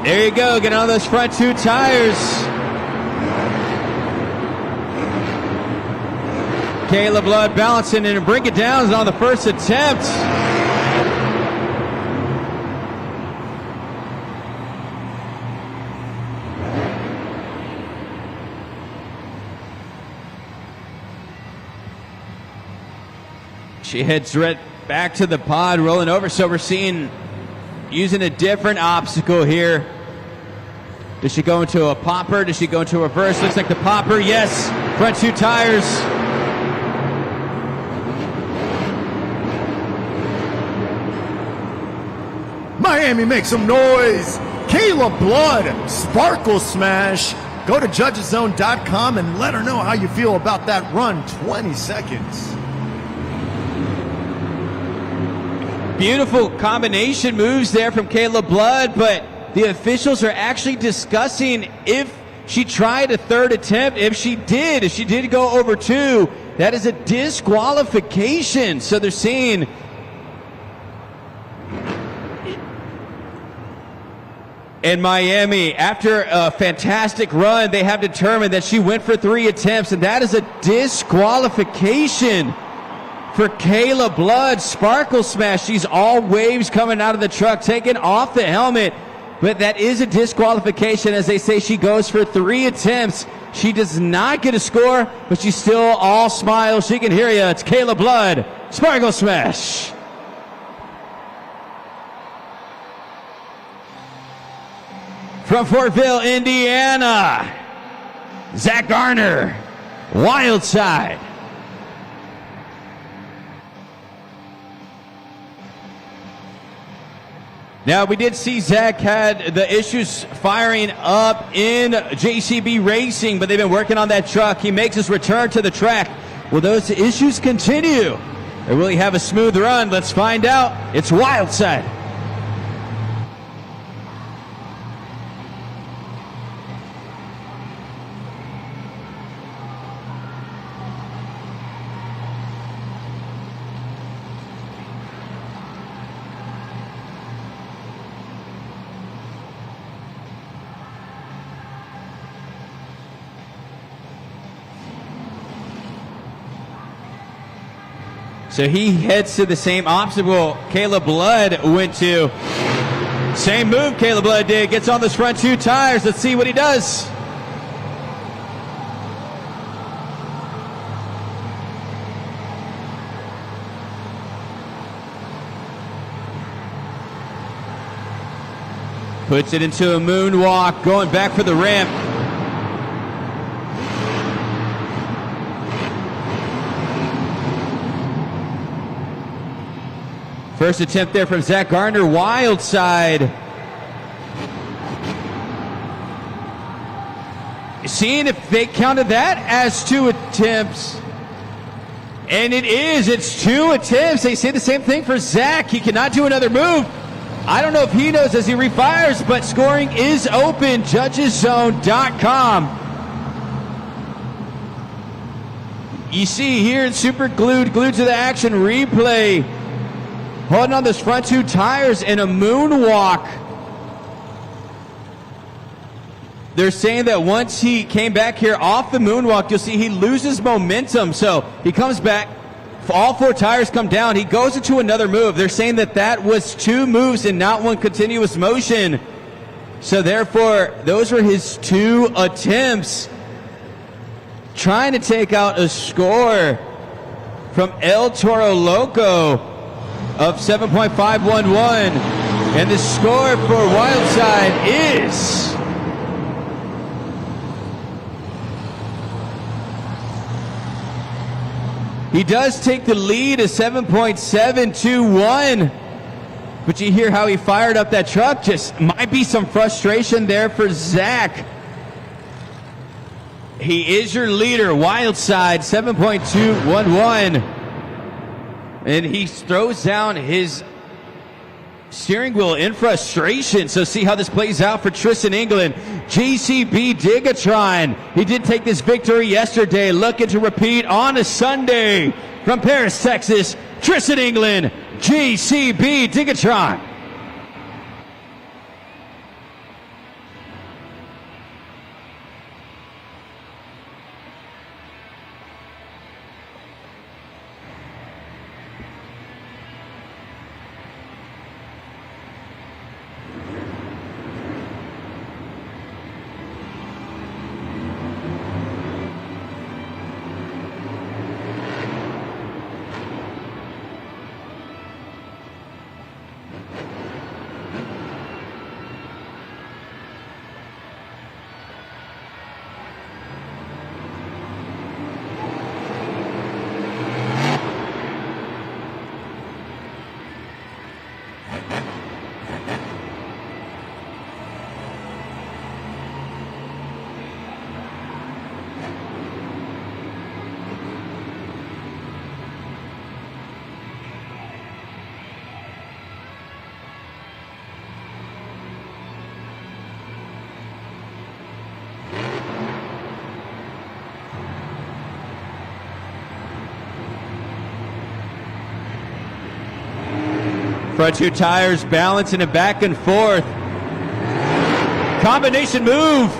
Speaker 3: There you go, get on those front 2 tires. Caleb Blood balancing and bring it down on the first attempt. She heads right back to the pod, rolling over. So we're seeing using a different obstacle here. Does she go into a popper? Does she go into a reverse? Looks like the popper, yes. Front 2 tires.
Speaker 2: Miami, make some noise. Caleb Blood, Sparkle Smash. Go to judgeszone.com and let her know how you feel about that run. 20 seconds.
Speaker 3: Beautiful combination moves there from Caleb Blood, but the officials are actually discussing if she tried a third attempt. If she did go over 2, that is a disqualification. So they're saying in Miami, after a fantastic run, they have determined that she went for 3 attempts, and that is a disqualification for Caleb Blood. Sparkle Smash. She's all waves coming out of the truck, taking off the helmet. But that is a disqualification, as they say she goes for 3 attempts. She does not get a score, but she's still all smiles. She can hear you. It's Caleb Blood, Sparkle Smash. From Fortville, Indiana, Zach Garner, Wild Side. Now, we did see Zach had the issues firing up in JCB Racing, but they've been working on that truck. He makes his return to the track. Will those issues continue? Or will he have a smooth run? Let's find out. It's Wild Side. So he heads to the same obstacle Caleb Blood went to. Same move Caleb Blood did. Gets on those front 2 tires. Let's see what he does. Puts it into a moonwalk, going back for the ramp. First attempt there from Zach Gardner, Wild Side. Seeing if they counted that as 2 attempts. And it is. It's 2 attempts. They say the same thing for Zach. He cannot do another move. I don't know if he knows as he refires, but scoring is open. JudgesZone.com. You see here, it's super glued to the action replay. Holding on those front 2 tires in a moonwalk. They're saying that once he came back here off the moonwalk, you'll see he loses momentum. So he comes back, all 4 tires come down, he goes into another move. They're saying that that was 2 moves and not one continuous motion. So therefore, those were his 2 attempts. Trying to take out a score from El Toro Loco of 7.511. And the score for Wildside is... He does take the lead at 7.721. But you hear how he fired up that truck. Just might be some frustration there for Zach. He is your leader, Wildside, 7.211. And he throws down his steering wheel in frustration. So see how this plays out for Tristan England. JCB Digatron. He did take this victory yesterday. Looking to repeat on a Sunday. From Paris, Texas, Tristan England, JCB Digatron. Front 2 tires balancing it back and forth. Combination move.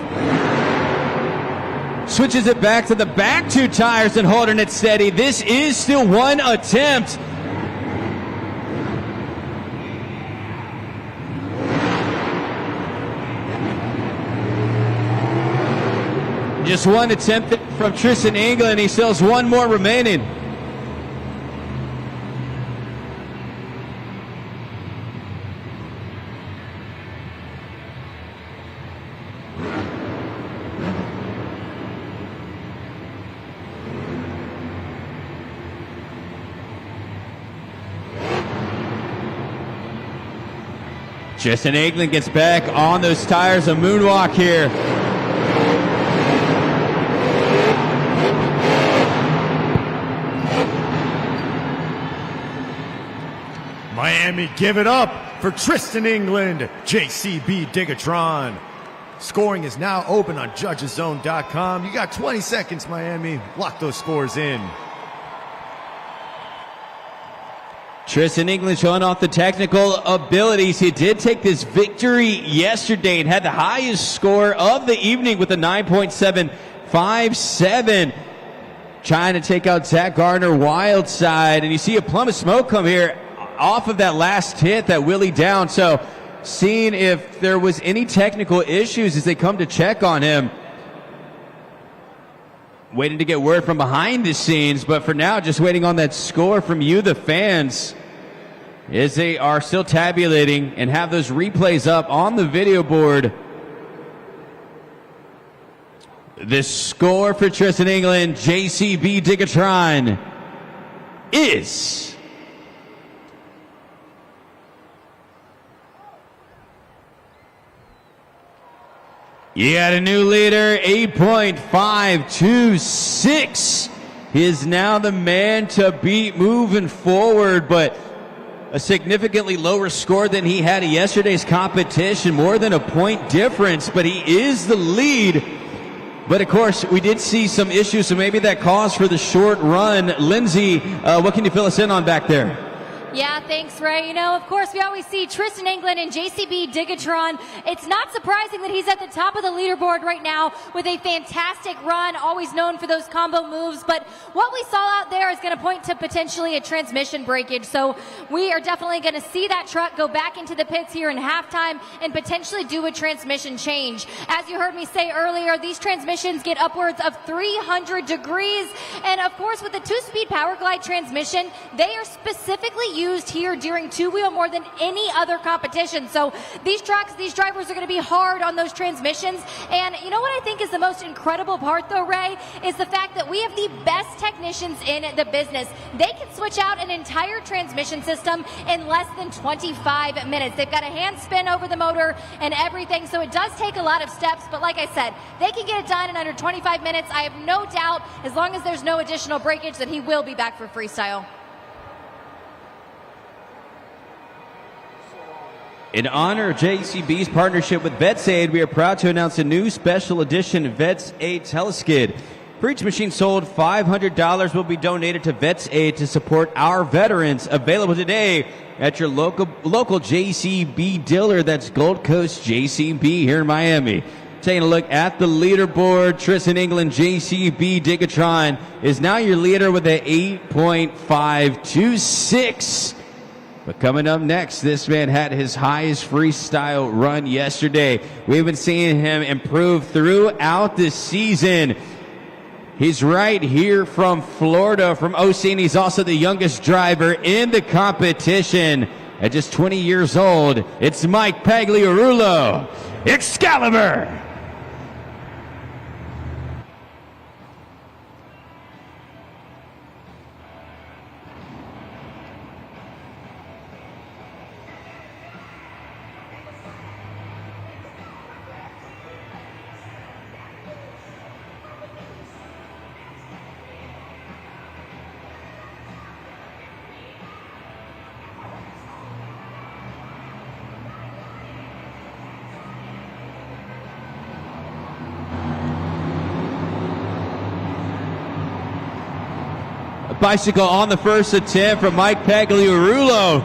Speaker 3: Switches it back to the back 2 tires and holding it steady. This is still 1 attempt. Just 1 attempt from Tristan England. He still has 1 more remaining. Tristan England gets back on those tires, a moonwalk here.
Speaker 2: Miami, give it up for Tristan England, JCB Digatron. Scoring is now open on JudgesZone.com. You got 20 seconds, Miami. Lock those scores in.
Speaker 3: Tristan England showing off the technical abilities. He did take this victory yesterday and had the highest score of the evening with a 9.757. Trying to take out Zach Gardner Wildside. And you see a plum of smoke come here off of that last hit, that wheelie down. So seeing if there was any technical issues as they come to check on him. Waiting to get word from behind the scenes, but for now, just waiting on that score from you, the fans, as they are still tabulating and have those replays up on the video board. The score for Tristan England, JCB Digatron, is... You got a new leader, 8.526. He is now the man to beat moving forward, but a significantly lower score than he had at yesterday's competition, more than a point difference, but he is the lead. But of course, we did see some issues, so maybe that caused for the short run. Lindsay, what can you fill us in on back there?
Speaker 4: Yeah, thanks, Ray. You know, of course, we always see Tristan England and JCB Digatron. It's not surprising that he's at the top of the leaderboard right now with a fantastic run, always known for those combo moves. But what we saw out there is going to point to potentially a transmission breakage. So we are definitely going to see that truck go back into the pits here in halftime and potentially do a transmission change. As you heard me say earlier, these transmissions get upwards of 300 degrees. And of course, with the 2-speed Power Glide transmission, they are specifically used here during two-wheel more than any other competition. So these trucks, these drivers are going to be hard on those transmissions. And you know what I think is the most incredible part, though, Ray, is the fact that we have the best technicians in the business. They can switch out an entire transmission system in less than 25 minutes. They've got a hand spin over the motor and everything, so it does take a lot of steps. But like I said, they can get it done in under 25 minutes. I have no doubt, as long as there's no additional breakage, that he will be back for freestyle.
Speaker 3: In honor of JCB's partnership with VetsAid, we are proud to announce a new special edition VetsAid Teleskid. For each machine sold, $500 will be donated to VetsAid to support our veterans. Available today at your local JCB dealer. That's Gold Coast JCB here in Miami. Taking a look at the leaderboard, Tristan England, JCB Digatron is now your leader with an 8.526. But coming up next, this man had his highest freestyle run yesterday. We've been seeing him improve throughout the season. He's right here from Florida, from OC, and he's also the youngest driver in the competition. At just 20 years old, it's Mike Pagliarulo, Excalibur. Bicycle on the first attempt from Mike Pagliarulo.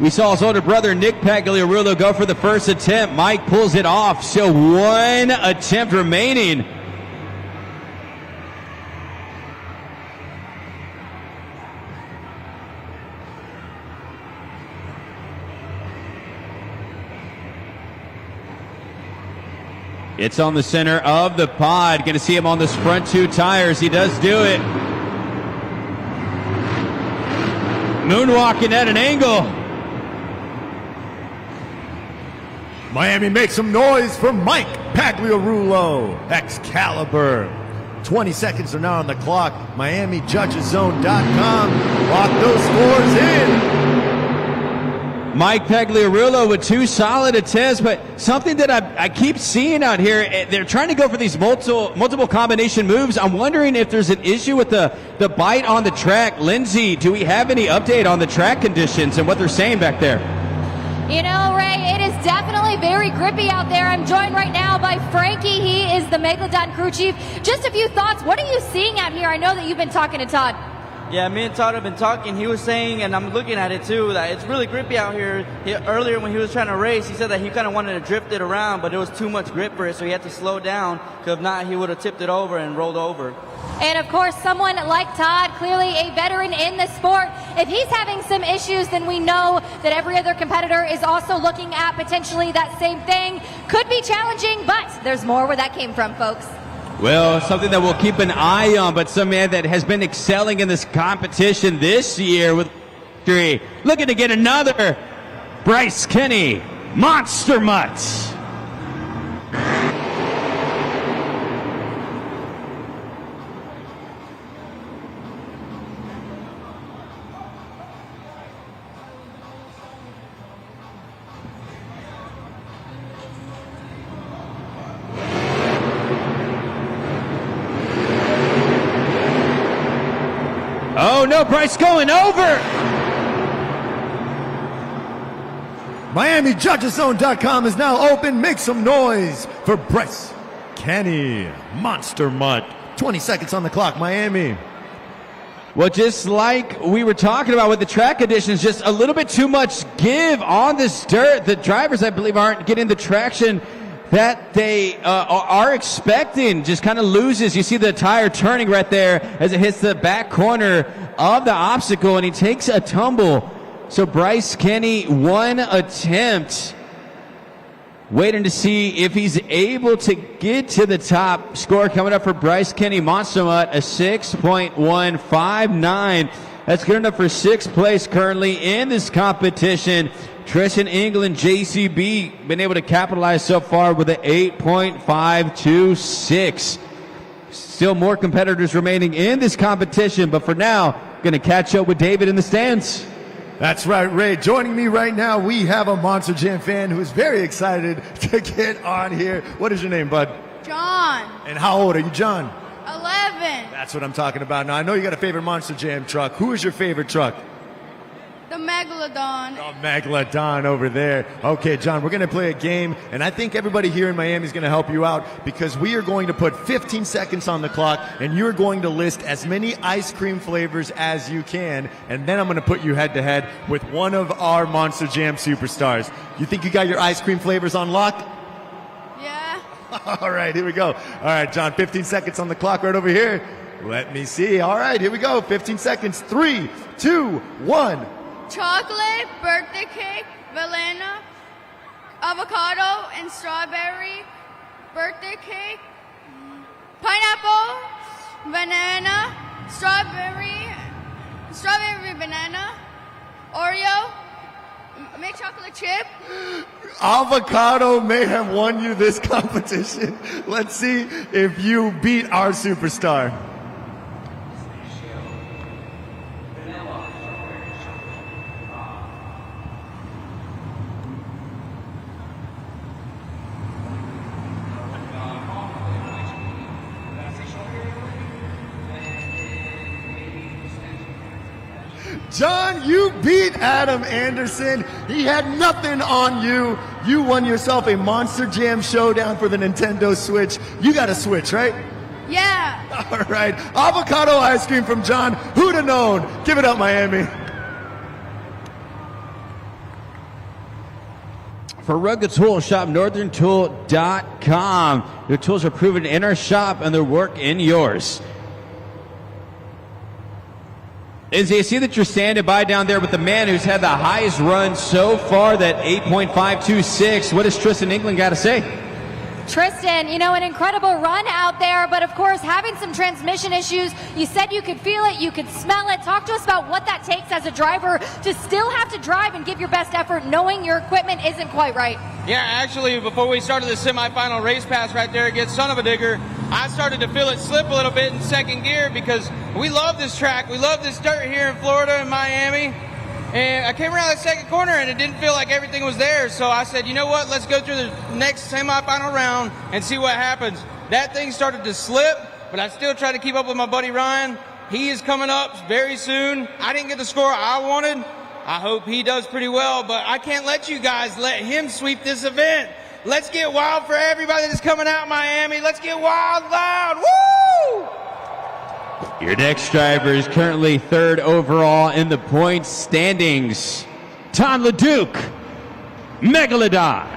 Speaker 3: We saw his older brother Nick Pagliarulo go for the first attempt. Mike pulls it off, so one attempt remaining. It's on the center of the pod. Going to see him on those front two tires. He does do it. Moonwalking at an angle.
Speaker 2: Miami makes some noise for Mike Pagliarulo, Excalibur. 20 seconds are now on the clock. MiamiJudgesZone.com. Lock those scores in.
Speaker 3: Mike Pagliarulo with two solid attempts, but something that I keep seeing out here, they're trying to go for these multiple combination moves. I'm wondering if there's an issue with the bite on the track. Lindsay, do we have any update on the track conditions and what they're saying back there?
Speaker 4: You know, Ray, it is definitely very grippy out there. I'm joined right now by Frankie. He is the Megalodon crew chief. Just a few thoughts. What are you seeing out here? I know that you've been talking to Todd.
Speaker 6: Yeah, me and Todd have been talking. He was saying, and I'm looking at it too, that it's really grippy out here. Earlier when he was trying to race, he said that he kind of wanted to drift it around, but it was too much grip for it, so he had to slow down, because if not, he would have tipped it over and rolled over.
Speaker 4: And of course, someone like Todd, clearly a veteran in the sport, if he's having some issues, then we know that every other competitor is also looking at potentially that same thing. Could be challenging, but there's more where that came from, folks.
Speaker 3: Well, something that we'll keep an eye on, but some man that has been excelling in this competition this year with victory. Looking to get another. Bryce Kenny, Monster Mutt. Oh no, Bryce going over.
Speaker 2: MiamiJudgesZone.com is now open. Make some noise for Bryce Kenny, Monster Mutt. 20 seconds on the clock, Miami.
Speaker 3: Well, just like we were talking about with the track conditions, just a little bit too much give on this dirt. The drivers, I believe, aren't getting the traction that they are expecting. Just kind of loses. You see the tire turning right there as it hits the back corner of the obstacle, and he takes a tumble. So Bryce Kenny, one attempt. Waiting to see if he's able to get to the top. Score coming up for Bryce Kenny, Monster Mutt, a 6.159. That's good enough for sixth place currently in this competition. Tristan England, JCB, been able to capitalize so far with an 8.526. Still more competitors remaining in this competition, but for now, going to catch up with David in the stands.
Speaker 2: That's right, Ray. Joining me right now, we have a Monster Jam fan who is very excited to get on here. What is your name, bud?
Speaker 7: John.
Speaker 2: And how old are you, John?
Speaker 7: 11.
Speaker 2: That's what I'm talking about. Now, I know you got a favorite Monster Jam truck. Who is your favorite truck?
Speaker 7: The Megalodon.
Speaker 2: Oh, Megalodon over there. Okay, John, we're going to play a game, and I think everybody here in Miami is going to help you out because we are going to put 15 seconds on the clock, and you're going to list as many ice cream flavors as you can, and then I'm going to put you head-to-head with one of our Monster Jam superstars. You think you got your ice cream flavors on lock?
Speaker 7: Yeah.
Speaker 2: All right, here we go. All right, John, 15 seconds on the clock right over here. Let me see. All right, here we go. 15 seconds. 3, 2, 1.
Speaker 7: Chocolate, birthday cake, banana, avocado, and strawberry. Birthday cake, pineapple, banana, strawberry, banana, Oreo, mixed chocolate chip.
Speaker 2: Avocado may have won you this competition. Let's see if you beat our superstar. John, you beat Adam Anderson. He had nothing on you. You won yourself a Monster Jam Showdown for the Nintendo Switch. You got a Switch, right?
Speaker 7: Yeah.
Speaker 2: All right. Avocado ice cream from John. Who'd have known? Give it up, Miami.
Speaker 3: For rugged tools, shop northerntool.com. Their tools are proven in our shop and their work in yours. Izzy, I see that you're standing by down there with the man who's had the highest run so far, that 8.526. What does Tristan England got to say?
Speaker 4: Tristan, you know, an incredible run out there, but of course, having some transmission issues. You said you could feel it, you could smell it. Talk to us about what that takes as a driver to still have to drive and give your best effort knowing your equipment isn't quite right.
Speaker 6: Yeah, actually, before we started the semifinal race pass right there against Son of a Digger, I started to feel it slip a little bit in second gear because we love this track. We love this dirt here in Florida and Miami. And I came around that second corner and it didn't feel like everything was there. So I said, you know what, let's go through the next semifinal round and see what happens. That thing started to slip, but I still tried to keep up with my buddy Ryan. He is coming up very soon. I didn't get the score I wanted. I hope he does pretty well, but I can't let you guys let him sweep this event. Let's get wild for everybody that's coming out, Miami. Let's get wild loud. Woo!
Speaker 3: Your next driver is currently third overall in the points standings. Tom LeDuc, Megalodon.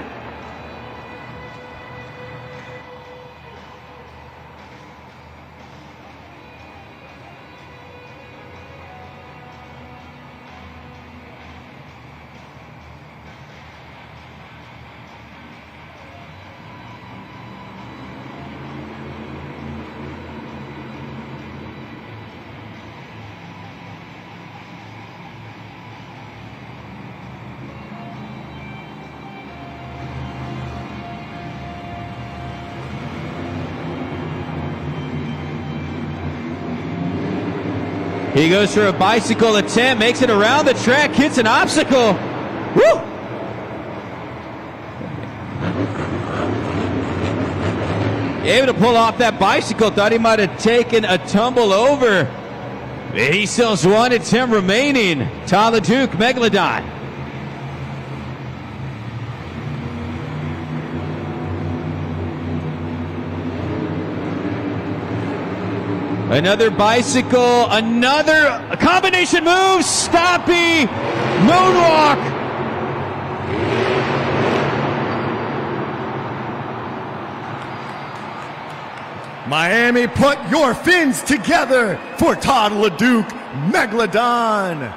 Speaker 3: He goes for a bicycle attempt, makes it around the track, hits an obstacle. Woo! Able to pull off that bicycle. Thought he might have taken a tumble over. He still has 1 attempt remaining. Toro Loco, Megalodon. Another bicycle, another combination move, stoppy, moonwalk.
Speaker 2: Miami, put your fins together for Toro Loco, Megalodon.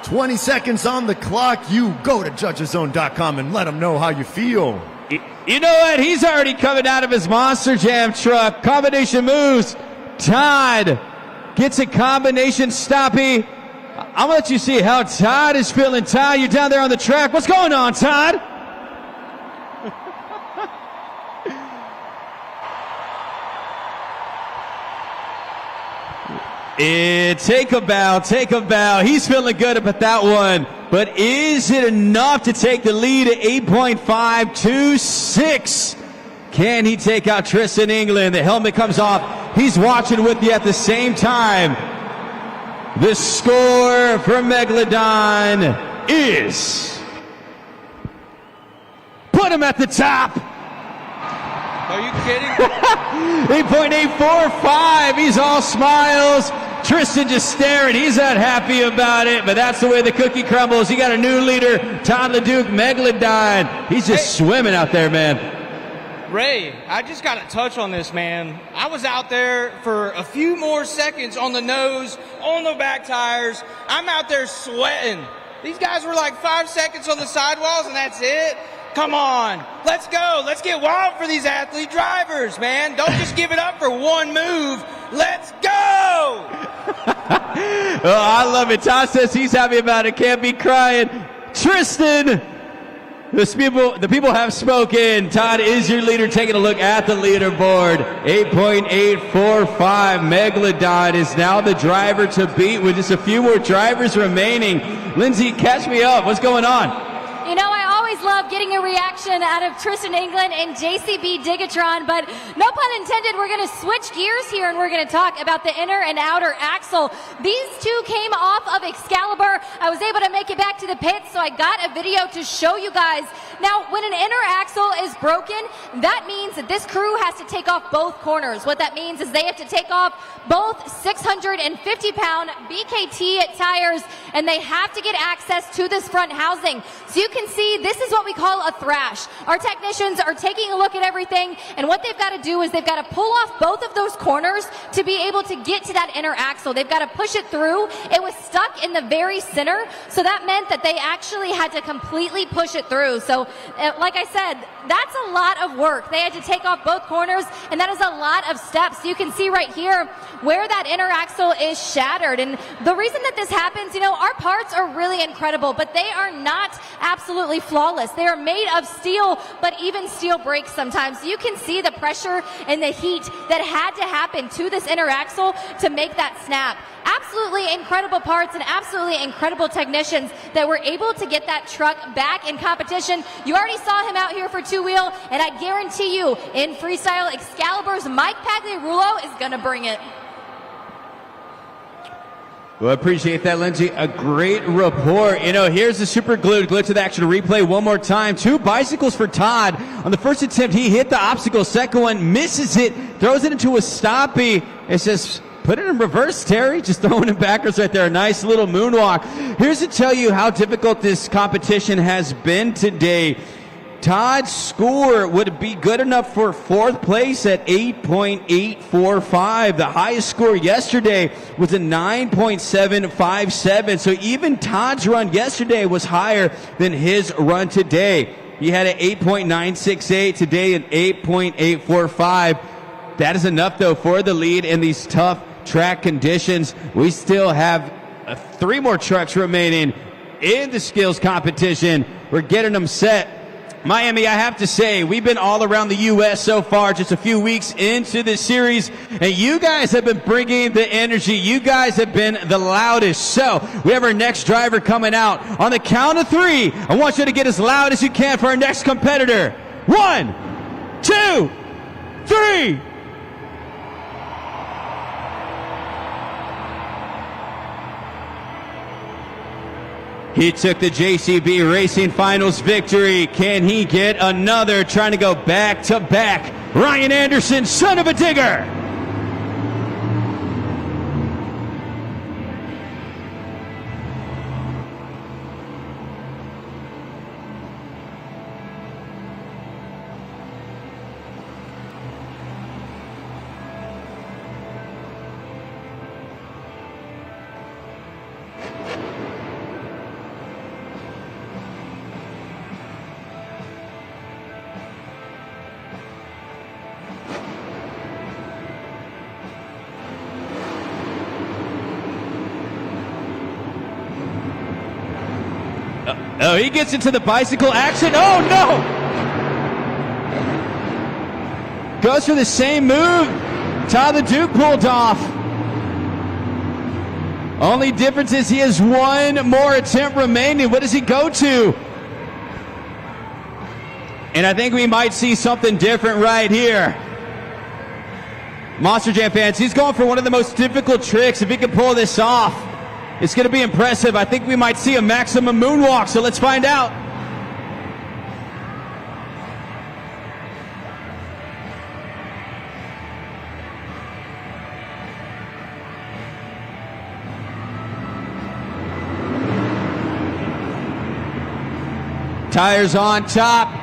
Speaker 2: 20 seconds on the clock. You go to judgezone.com and let them know how you feel.
Speaker 3: You know what? He's already coming out of his Monster Jam truck. Combination moves. Todd gets a combination stoppy. I'm going to let you see how Todd is feeling. Todd, you're down there on the track. What's going on, Todd? Take a bow. He's feeling good about that one. But is it enough to take the lead at 8.526? Can he take out Tristan England? The helmet comes off. He's watching with you at the same time. The score for Megalodon is... Put him at the top.
Speaker 6: Are you kidding?
Speaker 3: 8.845. He's all smiles. Tristan just staring. He's not happy about it, but that's the way the cookie crumbles. You got a new leader, Toro Loco, Megalodon. He's just swimming out there, man.
Speaker 8: Ray, I just got to touch on this, man. I was out there for a few more seconds on the nose, on the back tires. I'm out there sweating. These guys were like 5 seconds on the sidewalls, and that's it. Come on, let's go. Let's get wild for these athlete drivers, man. Don't just give it up for one move. Let's go.
Speaker 3: Oh, I love it. Todd says he's happy about it. Can't be crying. Tristan, the people have spoken. Todd is your leader. Taking a look at the leaderboard. 8.845. Megalodon is now the driver to beat with just a few more drivers remaining. Lindsay, catch me up. What's going on?
Speaker 4: You know, I always love getting a reaction out of Tristan England and JCB Digatron, but no pun intended, we're going to switch gears here and we're going to talk about the inner and outer axle. These two came off of Excalibur. I was able to make it back to the pits, so I got a video to show you guys. Now, when an inner axle is broken, that means that this crew has to take off both corners. What that means is they have to take off both 650-pound BKT tires, and they have to get access to this front housing. So you can see this is what we call a thrash. Our technicians are taking a look at everything, and what they've got to do is they've got to pull off both of those corners to be able to get to that inner axle. They've got to push it through. It was stuck in the very center, so that meant that they actually had to completely push it through. So like I said, that's a lot of work. They had to take off both corners, and that is a lot of steps. You can see right here where that inner axle is shattered. And the reason that this happens, you know, our parts are really incredible, but they are not absolutely flawless. They are made of steel, but even steel breaks sometimes. So you can see the pressure and the heat that had to happen to this inner axle to make that snap. Absolutely incredible parts and absolutely incredible technicians that were able to get that truck back in competition. You already saw him out here for two-wheel, and I guarantee you, in Freestyle, Excalibur's Mike Pagliarulo is going to bring it.
Speaker 3: Well, I appreciate that, Lindsay. A great report. You know, here's the super glue to the action replay one more time. 2 bicycles for Todd. On the first attempt, he hit the obstacle. Second one, misses it, throws it into a stoppy. It says, put it in reverse, Terry. Just throwing it backwards right there. A nice little moonwalk. Here's to tell you how difficult this competition has been today. Todd's score would be good enough for 4th place at 8.845. The highest score yesterday was a 9.757. So even Todd's run yesterday was higher than his run today. He had an 8.968, today an 8.845. That is enough, though, for the lead in these tough track conditions. We still have 3 more trucks remaining in the skills competition. We're getting them set. Miami, I have to say, we've been all around the U.S. so far, just a few weeks into this series, and you guys have been bringing the energy. You guys have been the loudest. So we have our next driver coming out. On the count of 3, I want you to get as loud as you can for our next competitor. 1, 2, 3. He took the JCB Racing Finals victory. Can he get another? Trying to go back to back. Ryan Anderson, son of a digger. Oh, he gets into the bicycle action. Oh, no! Goes for the same move Todd the Duke pulled off. Only difference is he has one more attempt remaining. What does he go to? And I think we might see something different right here. Monster Jam fans, he's going for one of the most difficult tricks. If he can pull this off, it's going to be impressive. I think we might see a maximum moonwalk, so let's find out. Tires on top.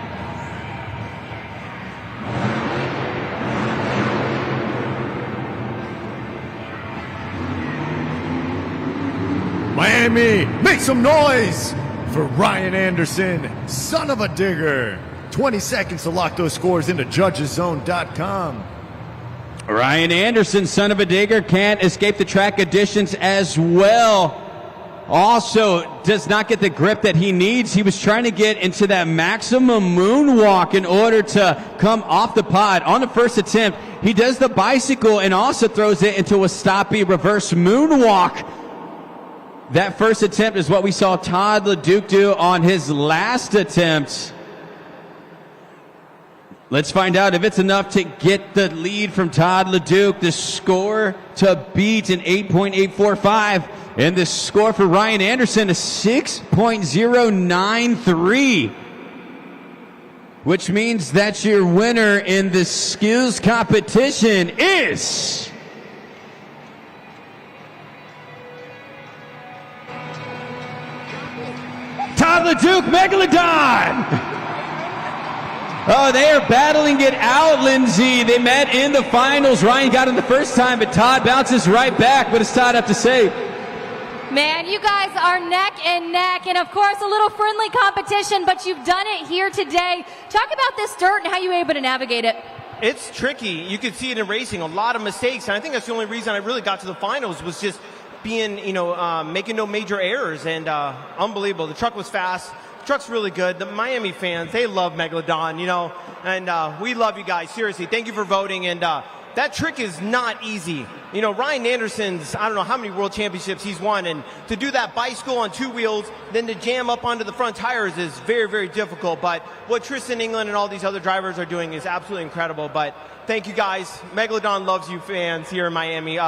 Speaker 2: Miami, make some noise for Ryan Anderson, son of a digger. 20 seconds to lock those scores into judgeszone.com.
Speaker 3: Ryan Anderson, son of a digger, can't escape the track additions as well. Also, does not get the grip that he needs. He was trying to get into that maximum moonwalk in order to come off the pod. On the first attempt, he does the bicycle and also throws it into a stoppy reverse moonwalk. That first attempt is what we saw Todd LeDuc do on his last attempt. Let's find out if it's enough to get the lead from Todd LeDuc. The score to beat an 8.845. And the score for Ryan Anderson, a 6.093. Which means that your winner in the skills competition is... Todd LeDuc, Megalodon! Oh, they are battling it out, Lindsay. They met in the finals. Ryan got in the first time, but Todd bounces right back. What does Todd have to say?
Speaker 4: Man, you guys are neck and neck, and of course a little friendly competition, but you've done it here today. Talk about this dirt and how you were able to navigate it.
Speaker 9: It's tricky. You could see it in racing, a lot of mistakes, and I think that's the only reason I really got to the finals was just being, making no major errors, and unbelievable. The truck was fast. The truck's really good. The Miami fans, they love Megalodon, and we love you guys. Seriously, thank you for voting, and that trick is not easy. Ryan Anderson's, I don't know how many world championships he's won, and to do that bicycle on two wheels, then to jam up onto the front tires is very, very difficult. But what Tristan England and all these other drivers are doing is absolutely incredible. But thank you guys. Megalodon loves you fans here in Miami.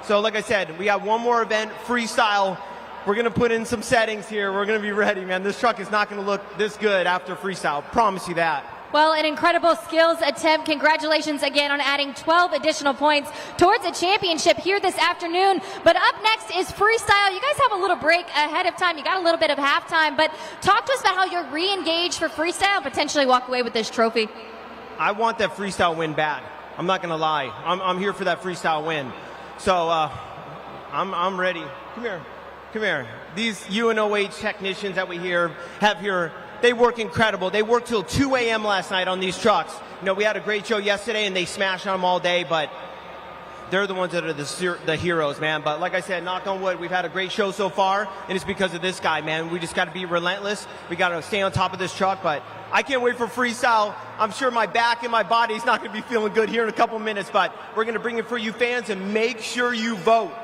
Speaker 9: So like I said, we have one more event, Freestyle. We're going to put in some settings here. We're going to be ready, man. This truck is not going to look this good after Freestyle. Promise you that.
Speaker 4: Well, an incredible skills attempt. Congratulations again on adding 12 additional points towards a championship here this afternoon. But up next is Freestyle. You guys have a little break ahead of time. You got a little bit of halftime. But talk to us about how you're re-engaged for Freestyle and potentially walk away with this trophy.
Speaker 9: I want that Freestyle win bad. I'm not going to lie. I'm here for that Freestyle win. So I'm ready. Come here. These UNOH technicians that we have here, they work incredible. They worked till 2 a.m. last night on these trucks. We had a great show yesterday, and they smashed on them all day, but they're the ones that are the heroes, man. But like I said, knock on wood, we've had a great show so far, and it's because of this guy, man. We just got to be relentless. We got to stay on top of this truck, but I can't wait for Freestyle. I'm sure my back and my body's not going to be feeling good here in a couple minutes, but we're going to bring it for you fans, and make sure you vote.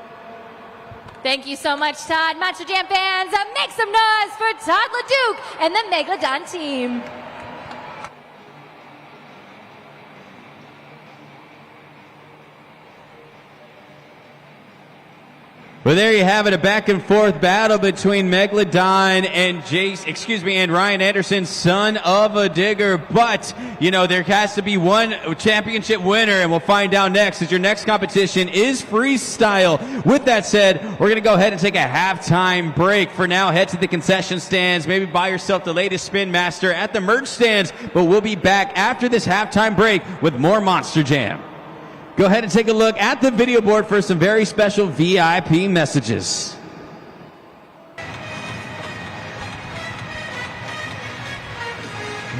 Speaker 4: Thank you so much, Todd. Monster Jam fans, make some noise for Todd LeDuc and the Megalodon team.
Speaker 3: Well, there you have it, a back and forth battle between Megalodon and Ryan Anderson, son of a digger. But, you know, there has to be one championship winner, and we'll find out next, as your next competition is freestyle. With that said, we're going to go ahead and take a halftime break. For now, head to the concession stands, maybe buy yourself the latest Spin Master at the merch stands, but we'll be back after this halftime break with more Monster Jam. Go ahead and take a look at the video board for some very special VIP messages.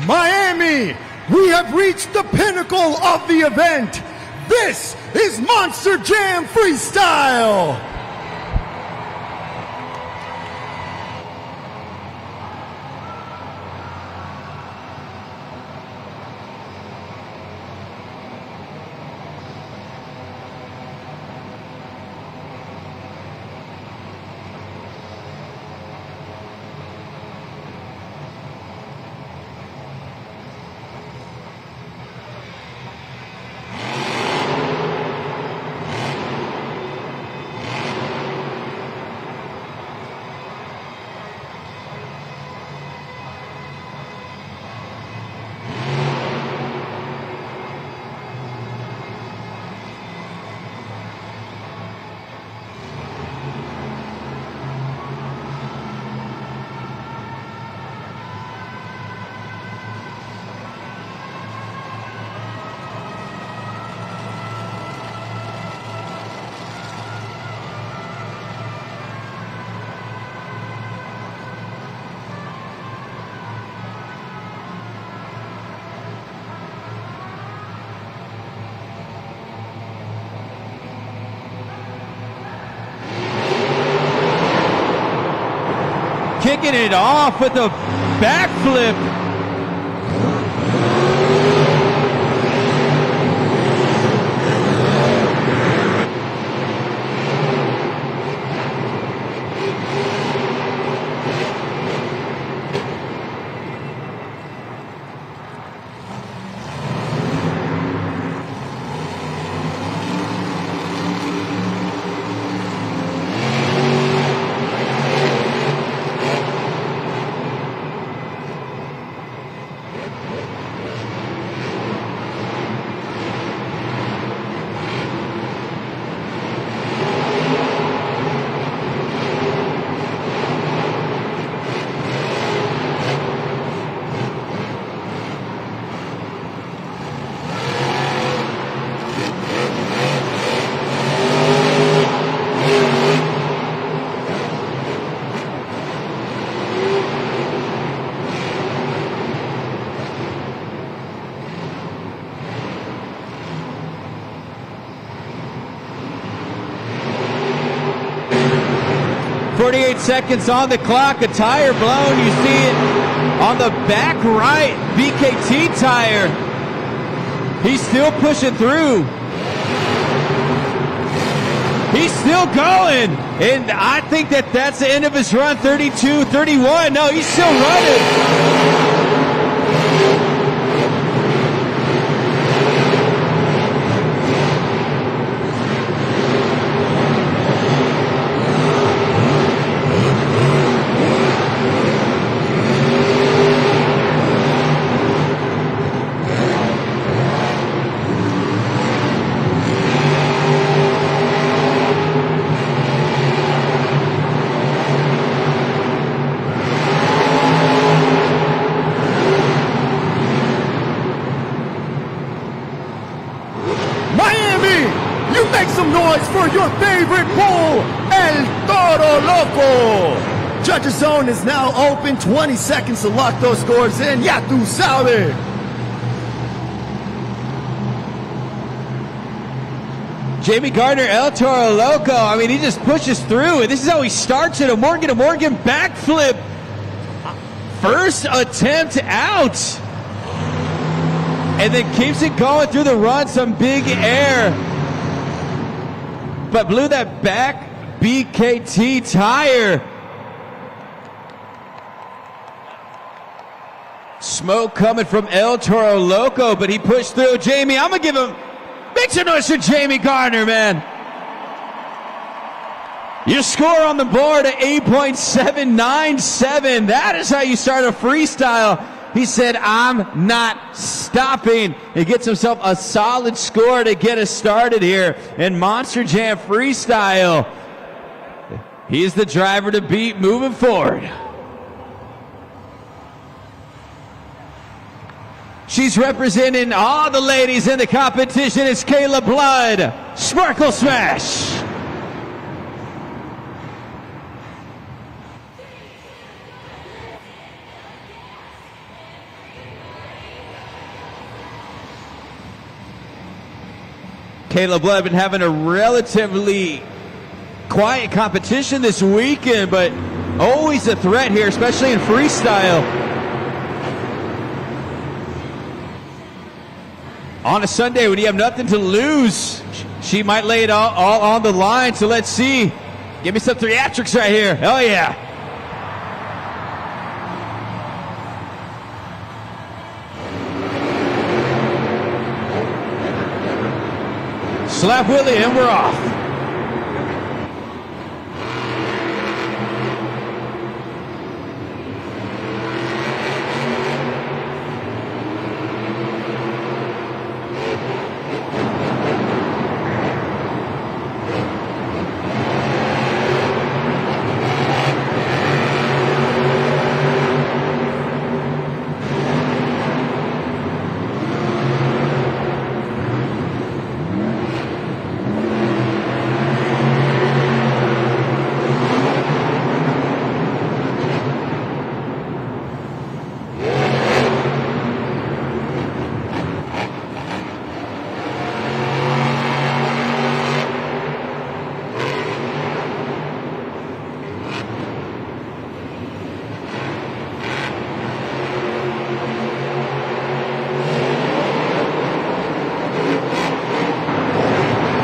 Speaker 2: Miami, we have reached the pinnacle of the event. This is Monster Jam Freestyle.
Speaker 3: Kicking it off with a backflip. Seconds on the clock, a tire blown. You see it on the back right, BKT tire. He's still pushing through. He's still going. And I think that's the end of his run, 32-31. No, he's still running. For your favorite bull, El Toro Loco. Judges zone is now open. 20 seconds to lock those scores in. Ya tu sabes. Jamie Gardner, El Toro Loco. I mean, he just pushes through, and this is how he starts it. A Morgan backflip. First attempt out. And then keeps it going through the run. Some big air. But blew that back BKT tire. Smoke coming from El Toro Loco, but he pushed through. Jamie, I'm going to give him, make some noise for Jamie Gardner, man. Your score on the board at 8.797. That is how you start a freestyle. He said, I'm not stopping. He gets himself a solid score to get us started here in Monster Jam Freestyle. He's the driver to beat moving forward. She's representing all the ladies in the competition. It's Kayla Blood. Sparkle Smash. Kayla Blood been having a relatively quiet competition this weekend, but always a threat here, especially in freestyle. On a Sunday when you have nothing to lose, she might lay it all on the line, so let's see. Give me some theatrics right here. Oh yeah. Slap Willie and we're off.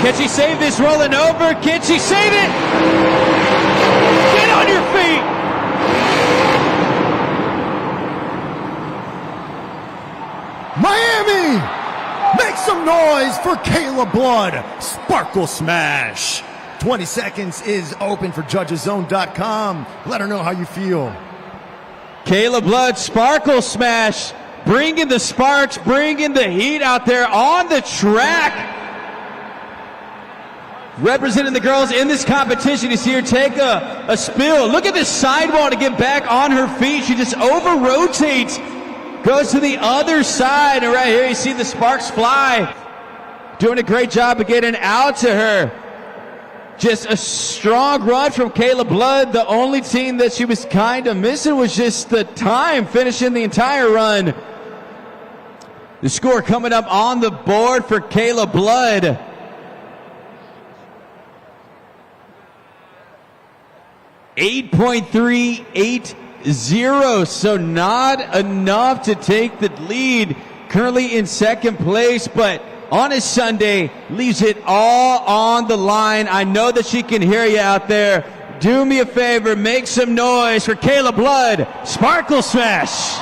Speaker 3: Can she save this rolling over? Can she save it? Get on your feet!
Speaker 2: Miami! Make some noise for Kayla Blood. Sparkle Smash. 20 seconds is open for judgeszone.com. Let her know how you feel.
Speaker 3: Kayla Blood, Sparkle Smash. Bringing the sparks, bringing the heat out there on the track. Representing the girls in this competition. You see her take a spill. Look at this sidewall to get back on her feet. She just over-rotates, goes to the other side. And right here you see the sparks fly. Doing a great job of getting out to her. Just a strong run from Kayla Blood. The only thing that she was kind of missing was just the time, finishing the entire run. The score coming up on the board for Kayla Blood. 8.380, so not enough to take the lead. Currently in second place, but on a Sunday leaves it all on the line. I know that she can hear you out there. Do me a favor, make some noise for Kayla Blood. Sparkle Smash.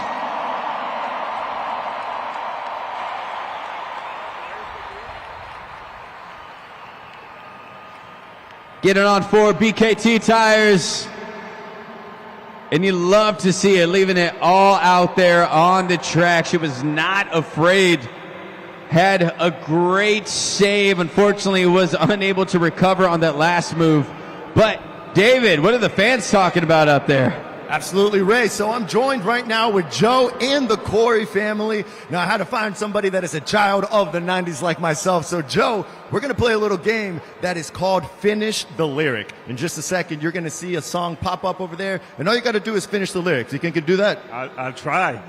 Speaker 3: Get it on for BKT tires. And you love to see it, leaving it all out there on the track. She was not afraid. Had a great save. Unfortunately, was unable to recover on that last move. But, David, what are the fans talking about up there?
Speaker 2: Absolutely, Ray. So I'm joined right now with Joe and the Corey family. Now, I had to find somebody that is a child of the 90s like myself. So, Joe, we're going to play a little game that is called Finish the Lyric. In just a second, you're going to see a song pop up over there, and all you got to do is finish the lyrics. You think you can do that?
Speaker 10: I'll try.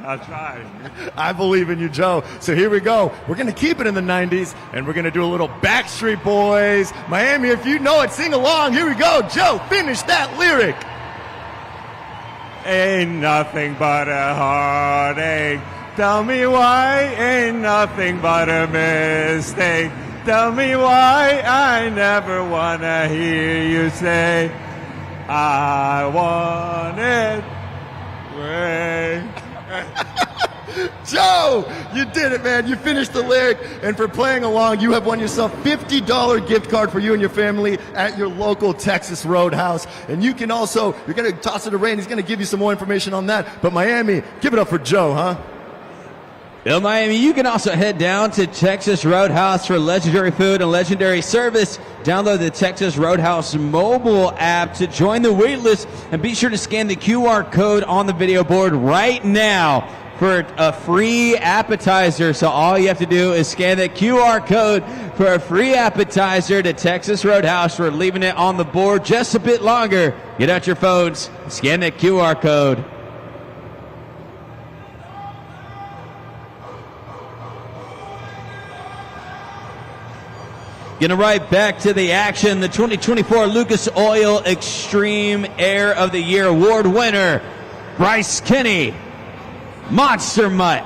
Speaker 2: I believe in you, Joe. So here we go. We're going to keep it in the 90s, and we're going to do a little Backstreet Boys. Miami, if you know it, sing along. Here we go. Joe, finish that lyric.
Speaker 10: Ain't nothing but a heartache. Tell me why ain't nothing but a mistake. Tell me why I never wanna hear you say I want it. Ray.
Speaker 2: Joe, you did it, man. You finished the lyric. And for playing along, you have won yourself $50 gift card for you and your family at your local Texas Roadhouse. And you can also, you're going to toss it to Ray, and he's going to give you some more information on that. But Miami, give it up for Joe, huh?
Speaker 3: In Miami, you can also head down to Texas Roadhouse for legendary food and legendary service. Download the Texas Roadhouse mobile app to join the wait list, and be sure to scan the QR code on the video board right now for a free appetizer. So all you have to do is scan that QR code for a free appetizer to Texas Roadhouse. We're leaving it on the board just a bit longer. Get out your phones, scan that QR code. Getting right back to the action. The 2024 Lucas Oil Extreme Air of the Year award winner, Bryce Kenny, Monster Mutt.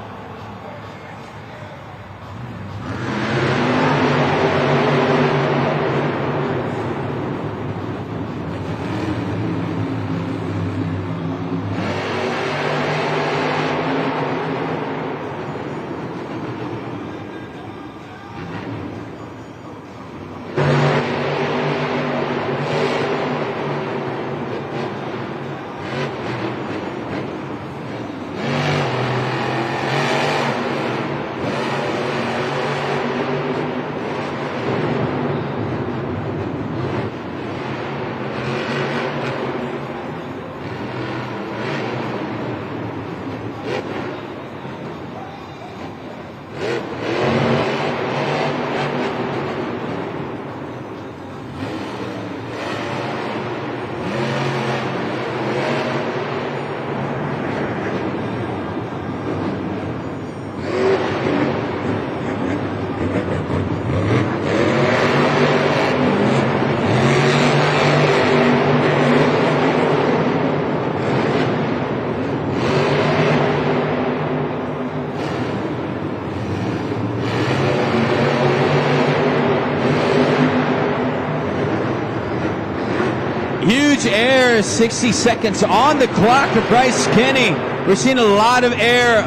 Speaker 3: Huge air, 60 seconds on the clock for Bryce Kenny. We're seeing a lot of air.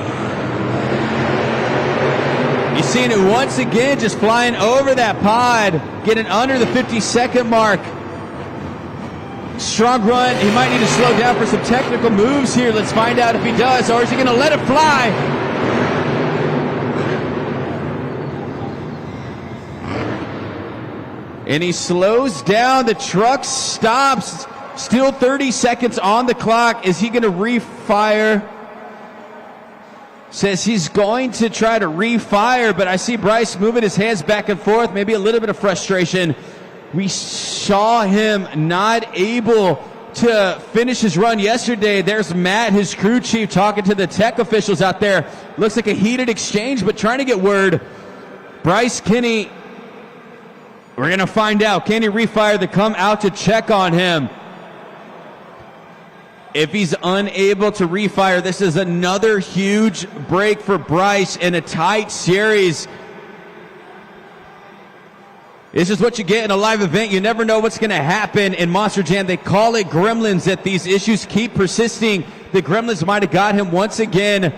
Speaker 3: You're seeing it once again, just flying over that pod, getting under the 50-second mark. Strong run. He might need to slow down for some technical moves here. Let's find out if he does, or is he going to let it fly? And he slows down. The truck stops. Still 30 seconds on the clock. Is he going to refire? Says he's going to try to refire, but I see Bryce moving his hands back and forth. Maybe a little bit of frustration. We saw him not able to finish his run yesterday. There's Matt, his crew chief, talking to the tech officials out there. Looks like a heated exchange, but trying to get word. Bryce Kenny, we're going to find out. Can he refire? They come out to check on him. If he's unable to refire, this is another huge break for Bryce in a tight series. This is what you get in a live event. You never know what's going to happen in Monster Jam. They call it gremlins, that these issues keep persisting. The gremlins might have got him once again.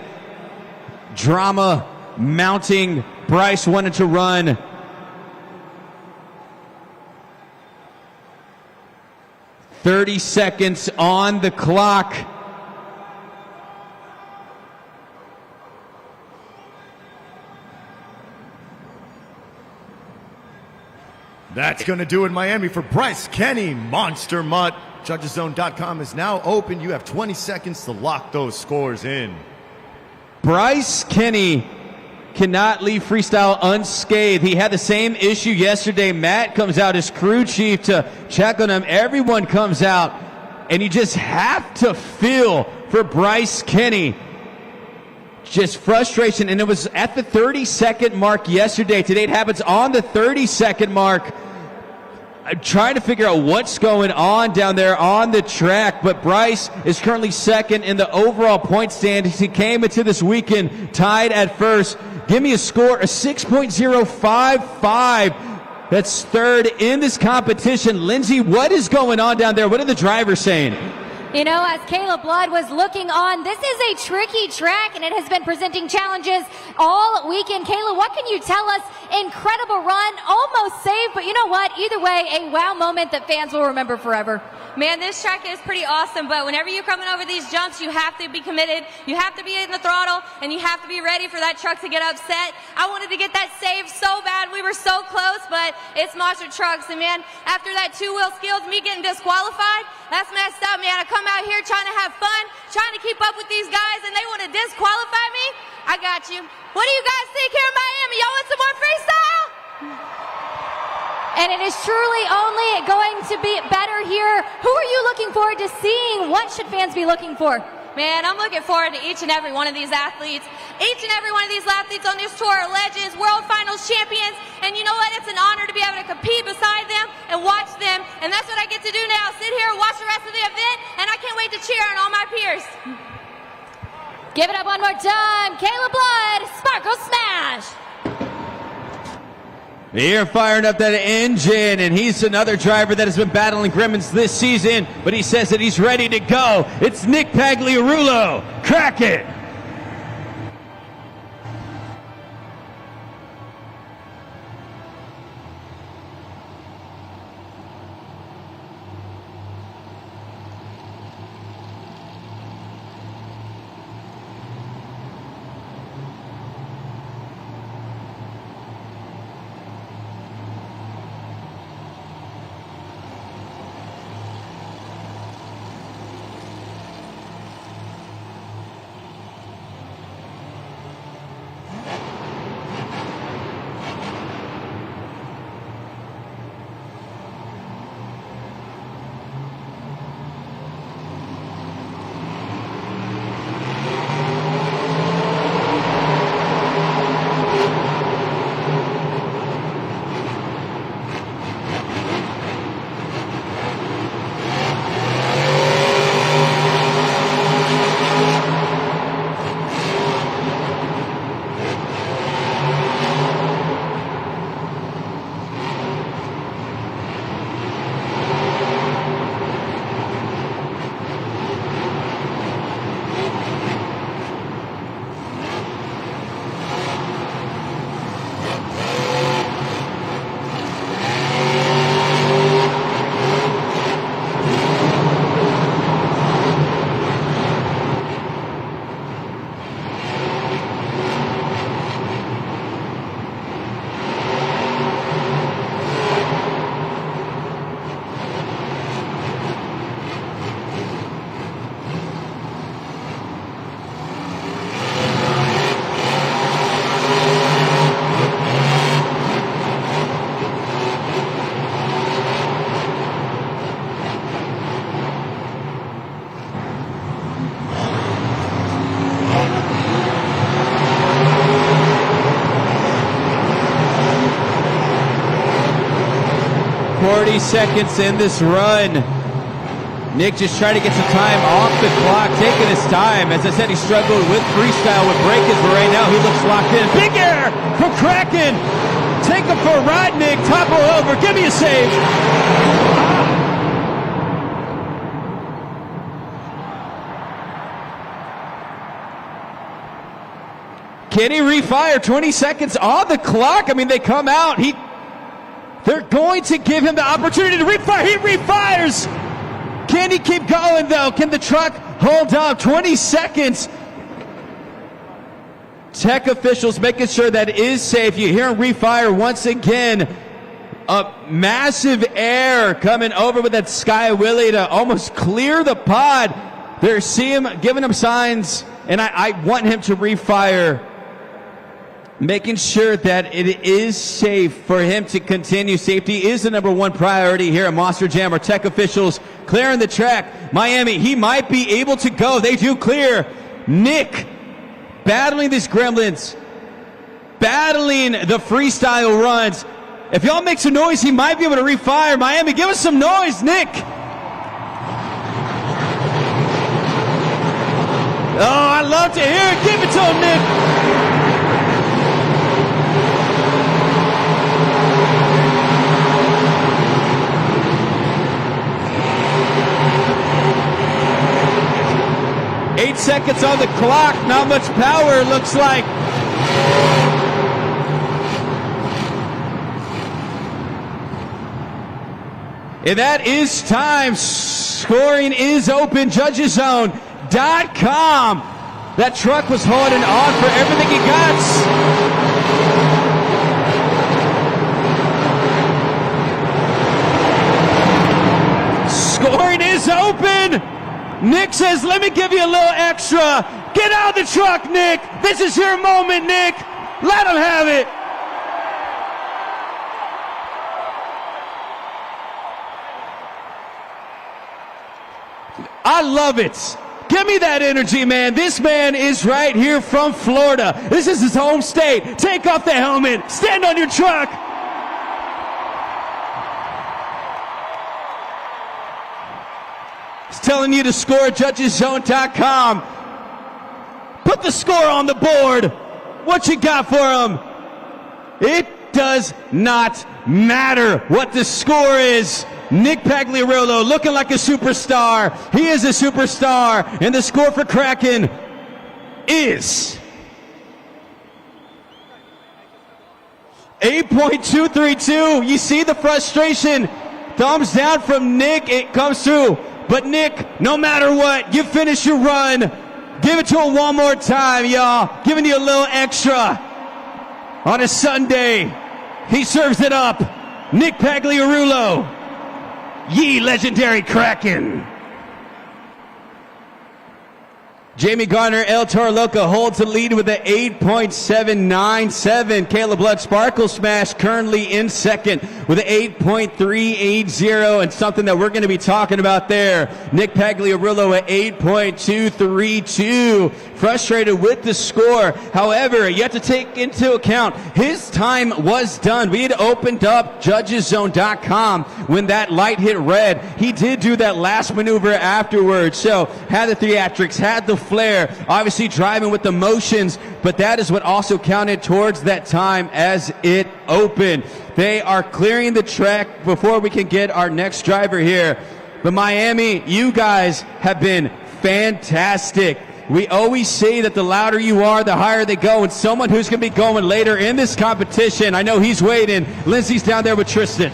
Speaker 3: Drama mounting. Bryce wanted to run. "30 seconds on the clock."
Speaker 2: That's going to do it in Miami for Bryce Kenny, Monster Mutt. JudgesZone.com is now open. You have 20 seconds to lock those scores in.
Speaker 3: Bryce Kenny cannot leave Freestyle unscathed. He had the same issue yesterday. Matt comes out, his crew chief, to check on him. Everyone comes out, and you just have to feel for Bryce Kenny. Just frustration, and it was at the 30-second mark yesterday. Today it happens on the 30-second mark. I'm trying to figure out what's going on down there on the track, but Bryce is currently second in the overall point standings. He came into this weekend tied at first. Give me a score, a 6.055. That's third in this competition. Lindsay, what is going on down there? What are the drivers saying?
Speaker 4: You know, as Caleb Blood was looking on, this is a tricky track and it has been presenting challenges all weekend. Caleb, what can you tell us? Incredible run, almost saved, but you know what? Either way, a wow moment that fans will remember forever.
Speaker 11: Man, this track is pretty awesome, but whenever you're coming over these jumps, you have to be committed, you have to be in the throttle, and you have to be ready for that truck to get upset. I wanted to get that saved so bad. We were so close, but it's monster trucks. And man, after that two-wheel skills, me getting disqualified, that's messed up, man. I come out here trying to have fun, trying to keep up with these guys, and they want to disqualify me? I got you. What do you guys think here in Miami? Y'all want some more freestyle?
Speaker 4: And it is truly only going to be better here. Who are you looking forward to seeing? What should fans be looking for?
Speaker 11: Man, I'm looking forward to each and every one of these athletes. Each and every one of these athletes on this tour are legends, world finals champions, and you know what? It's an honor to be able to compete beside them and watch them, and that's what I get to do now. Sit here and watch the rest of the event, and I can't wait to cheer on all my peers.
Speaker 4: Give it up one more time. Caleb Blood, Sparkle Smash.
Speaker 3: Here firing up that engine, and he's another driver that has been battling gremlins this season, but he says that he's ready to go. It's Nick Pagliarulo. Crack it! Seconds in this run. Nick just trying to get some time off the clock, taking his time. As I said, he struggled with freestyle with breakers, but right now he looks locked in. Big air from Kraken. Take him for a ride, Nick. Topple over. Give me a save. Can he refire? 20 seconds on the clock. I mean, they come out. They're going to give him the opportunity to refire. He refires. Can he keep going, though? Can the truck hold up? 20 seconds. Tech officials making sure that is safe. You hear him refire once again. A massive air coming over with that Sky Willie to almost clear the pod. They're seeing him, giving him signs, and I want him to refire. Making sure that it is safe for him to continue. Safety is the #1 priority here at Monster Jam. Our tech officials clearing the track. Miami, he might be able to go. They do clear. Nick battling these gremlins, battling the freestyle runs. If y'all make some noise, he might be able to refire. Miami, give us some noise, Nick. Oh, I love to hear it. Give it to him, Nick. seconds on the clock. Not much power, looks like. And that is time. Scoring is open. JudgesZone.com. That truck was holding on for everything he got. Scoring is open. Nick says, let me give you a little extra. Get out of the truck, Nick. This is your moment, Nick. Let him have it. I love it. Give me that energy, man. This man is right here from Florida. This is his home state. Take off the helmet. Stand on your truck. He's telling you to score at JudgesZone.com. Put the score on the board. What you got for him? It does not matter what the score is. Nick Pagliarulo looking like a superstar. He is a superstar. And the score for Kraken is 8.232. You see the frustration. Thumbs down from Nick. It comes through. But Nick, no matter what, you finish your run. Give it to him one more time, y'all. Giving you a little extra on a Sunday. He serves it up. Nick Pagliarulo. Ye legendary Kraken. Jamie Garner, El Toro Loco holds the lead with an 8.797. Caleb Blood Sparkle Smash currently in second with an 8.380, and something that we're going to be talking about there. Nick Pagliarulo at 8.232. Frustrated with the score. However, you have to take into account his time was done. We had opened up JudgesZone.com when that light hit red. He did do that last maneuver afterwards. So had the theatrics, had the flair, obviously driving with the motions, but that is what also counted towards that time as it opened. They are clearing the track before we can get our next driver here. But Miami, you guys have been fantastic. We always say that the louder you are, the higher they go, and someone who's going to be going later in this competition, I know he's waiting. Lindsay's down there with Tristan.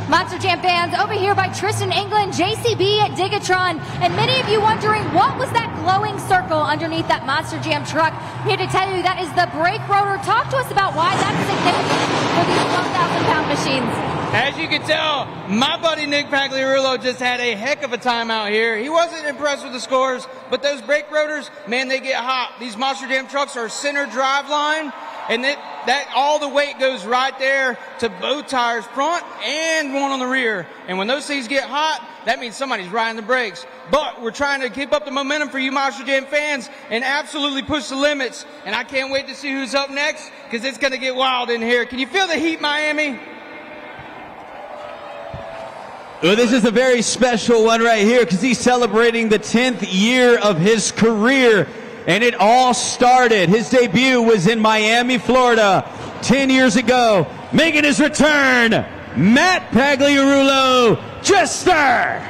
Speaker 4: Monster Jam fans, over here by Tristan England, JCB at Digatron, and many of you wondering what was that glowing circle underneath that Monster Jam truck. I'm here to tell you that is the brake rotor. Talk to us about why that's significant for these 12,000-pound machines.
Speaker 8: As you can tell, my buddy Nick Pagliarulo just had a heck of a time out here. He wasn't impressed with the scores, but those brake rotors, man, they get hot. These Monster Jam trucks are center drive line, and that all the weight goes right there to both tires, front and one on the rear. And when those things get hot, that means somebody's riding the brakes. But we're trying to keep up the momentum for you Monster Jam fans and absolutely push the limits. And I can't wait to see who's up next, because it's going to get wild in here. Can you feel the heat, Miami?
Speaker 3: Well, this is a very special one right here because he's celebrating the 10th year of his career. And it all started. His debut was in Miami, Florida, 10 years ago. Making his return, Matt Pagliarulo, Jester.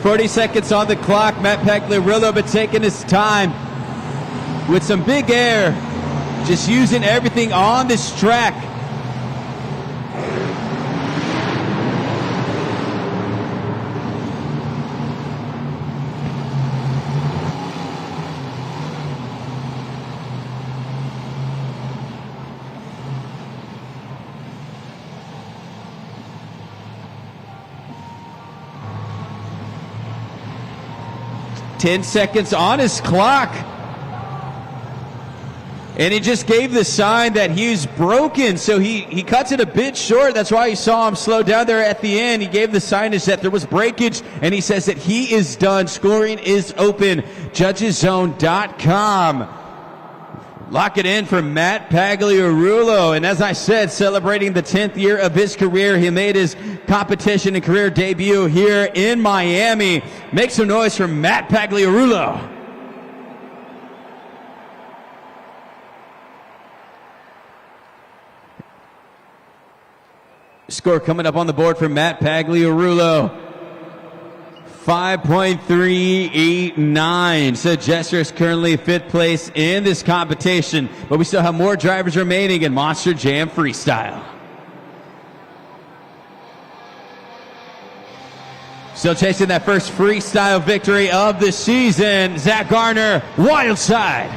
Speaker 3: 40 seconds on the clock. Matt Pagliarulo been taking his time with some big air, just using everything on this track. Ten seconds on his clock. And he just gave the sign that he's broken, so he cuts it a bit short. That's why you saw him slow down there at the end. He gave the signage that there was breakage, and he says that he is done. Scoring is open. JudgesZone.com. Lock it in for Matt Pagliarulo. And as I said, celebrating the 10th year of his career, he made his competition and career debut here in Miami. Make some noise for Matt Pagliarulo. Score coming up on the board for Matt Pagliarulo. 5.389. So Jester is currently 5th place in this competition, but we still have more drivers remaining in Monster Jam Freestyle. Still chasing that first freestyle victory of the season, Zach Garner, Wild Side.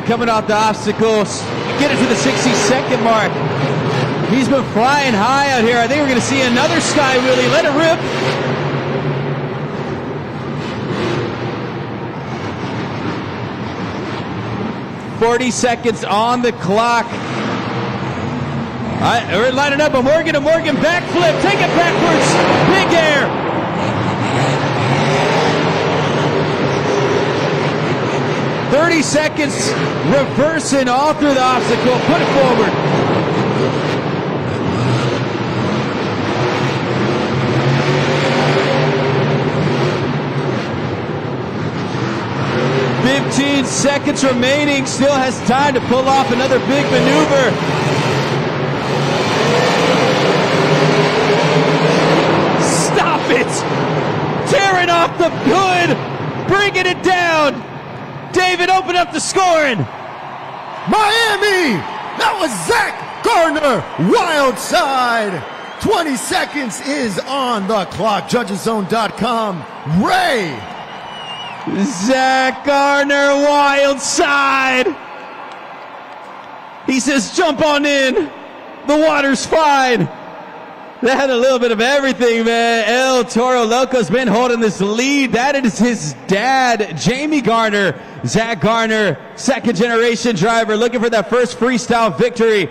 Speaker 3: Coming off the obstacles, get it to the 60-second mark. He's been flying high out here. I think we're going to see another sky wheelie. Let it rip. "40 seconds on the clock. All right, we're lining up a Morgan to Morgan backflip. Take it backwards. Big air. "30 seconds, reversing all through the obstacle, put it forward. "15 seconds remaining, still has time to pull off another big maneuver. Stop it! Tearing off the hood, bringing it down. David, open up the scoring.
Speaker 2: Miami! That was Zach Garner, Wild Side. 20 seconds is on the clock. JudgesZone.com. Ray.
Speaker 3: Zach Garner, Wild Side. He says, jump on in. The water's fine. That had a little bit of everything, man. El Toro Loco's been holding this lead. That is his dad, Jamie Garner. Zach Garner, second generation driver, looking for that first freestyle victory.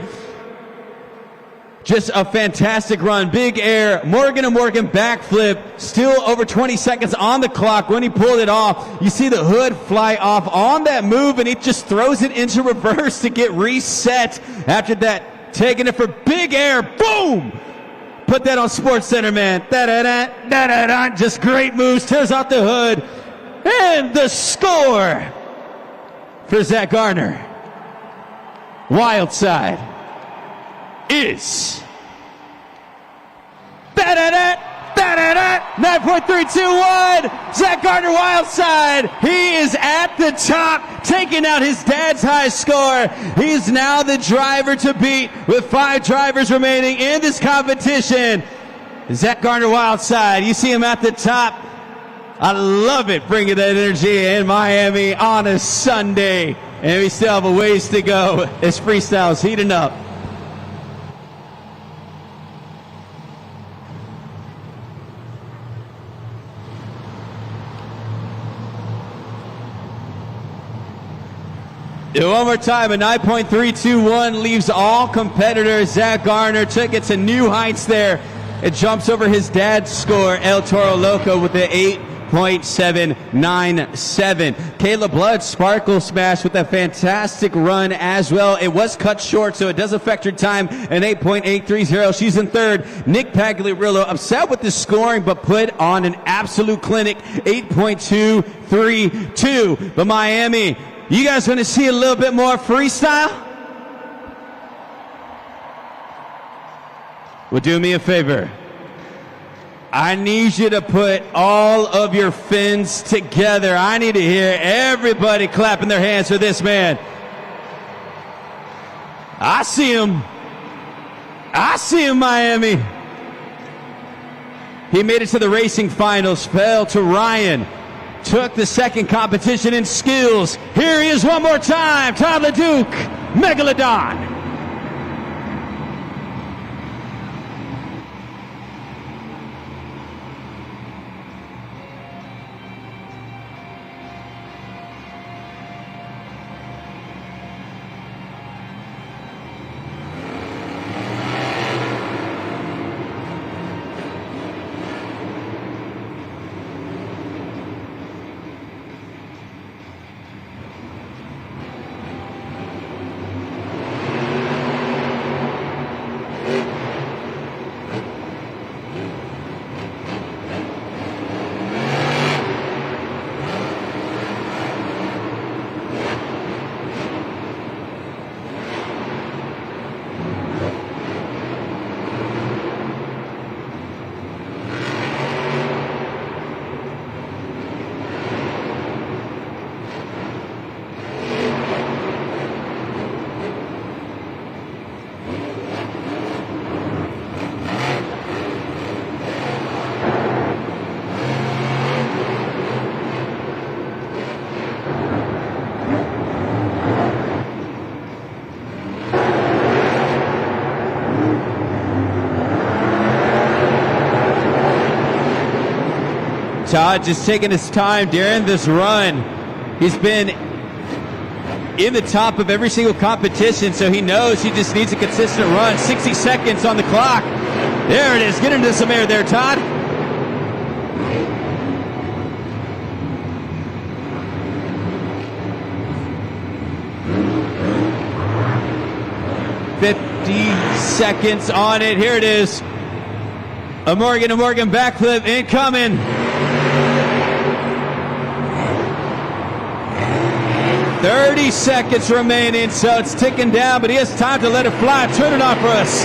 Speaker 3: Just a fantastic run. Big air, Morgan to Morgan backflip. Still over 20 seconds on the clock when he pulled it off. You see the hood fly off on that move, and he just throws it into reverse to get reset. After that, taking it for big air. Boom! Put that on Sports Center, man. Da-da-da, da-da-da. Just great moves. Tears out the hood. And the score for Zach Garner. Wild side is 9.321. Zach Garner wild side. He is at the top, taking out his dad's high score. He's now the driver to beat with 5 drivers remaining in this competition. Zach Garner wild side. You see him at the top. I love it, bringing that energy in Miami on a Sunday. And we still have a ways to go as Freestyle is heating up. One more time, a 9.321 leaves all competitors. Zach Garner took it to new heights there. It jumps over his dad's score, El Toro Loco, with the 8.797. Caleb Blood sparkle smash with a fantastic run as well. It was cut short, so it does affect her time, an 8.830. She's in third. Nick Pagliarillo upset with the scoring, but put on an absolute clinic, 8.232. But Miami, you guys want to see a little bit more freestyle? Well, do me a favor. I need you to put all of your fins together. I need to hear everybody clapping their hands for this man. I see him. I see him, Miami. He made it to the racing finals, fell to Ryan. Took the second competition in skills. Here he is one more time. Todd LeDuc, Megalodon. Todd just taking his time during this run. He's been in the top of every single competition, so he knows he just needs a consistent run. 60 seconds on the clock. There it is. Get into some air there, Todd. Seconds on it. Here it is. A Morgan backflip incoming. 30 seconds remaining, so it's ticking down, but he has time to let it fly. Turn it on for us.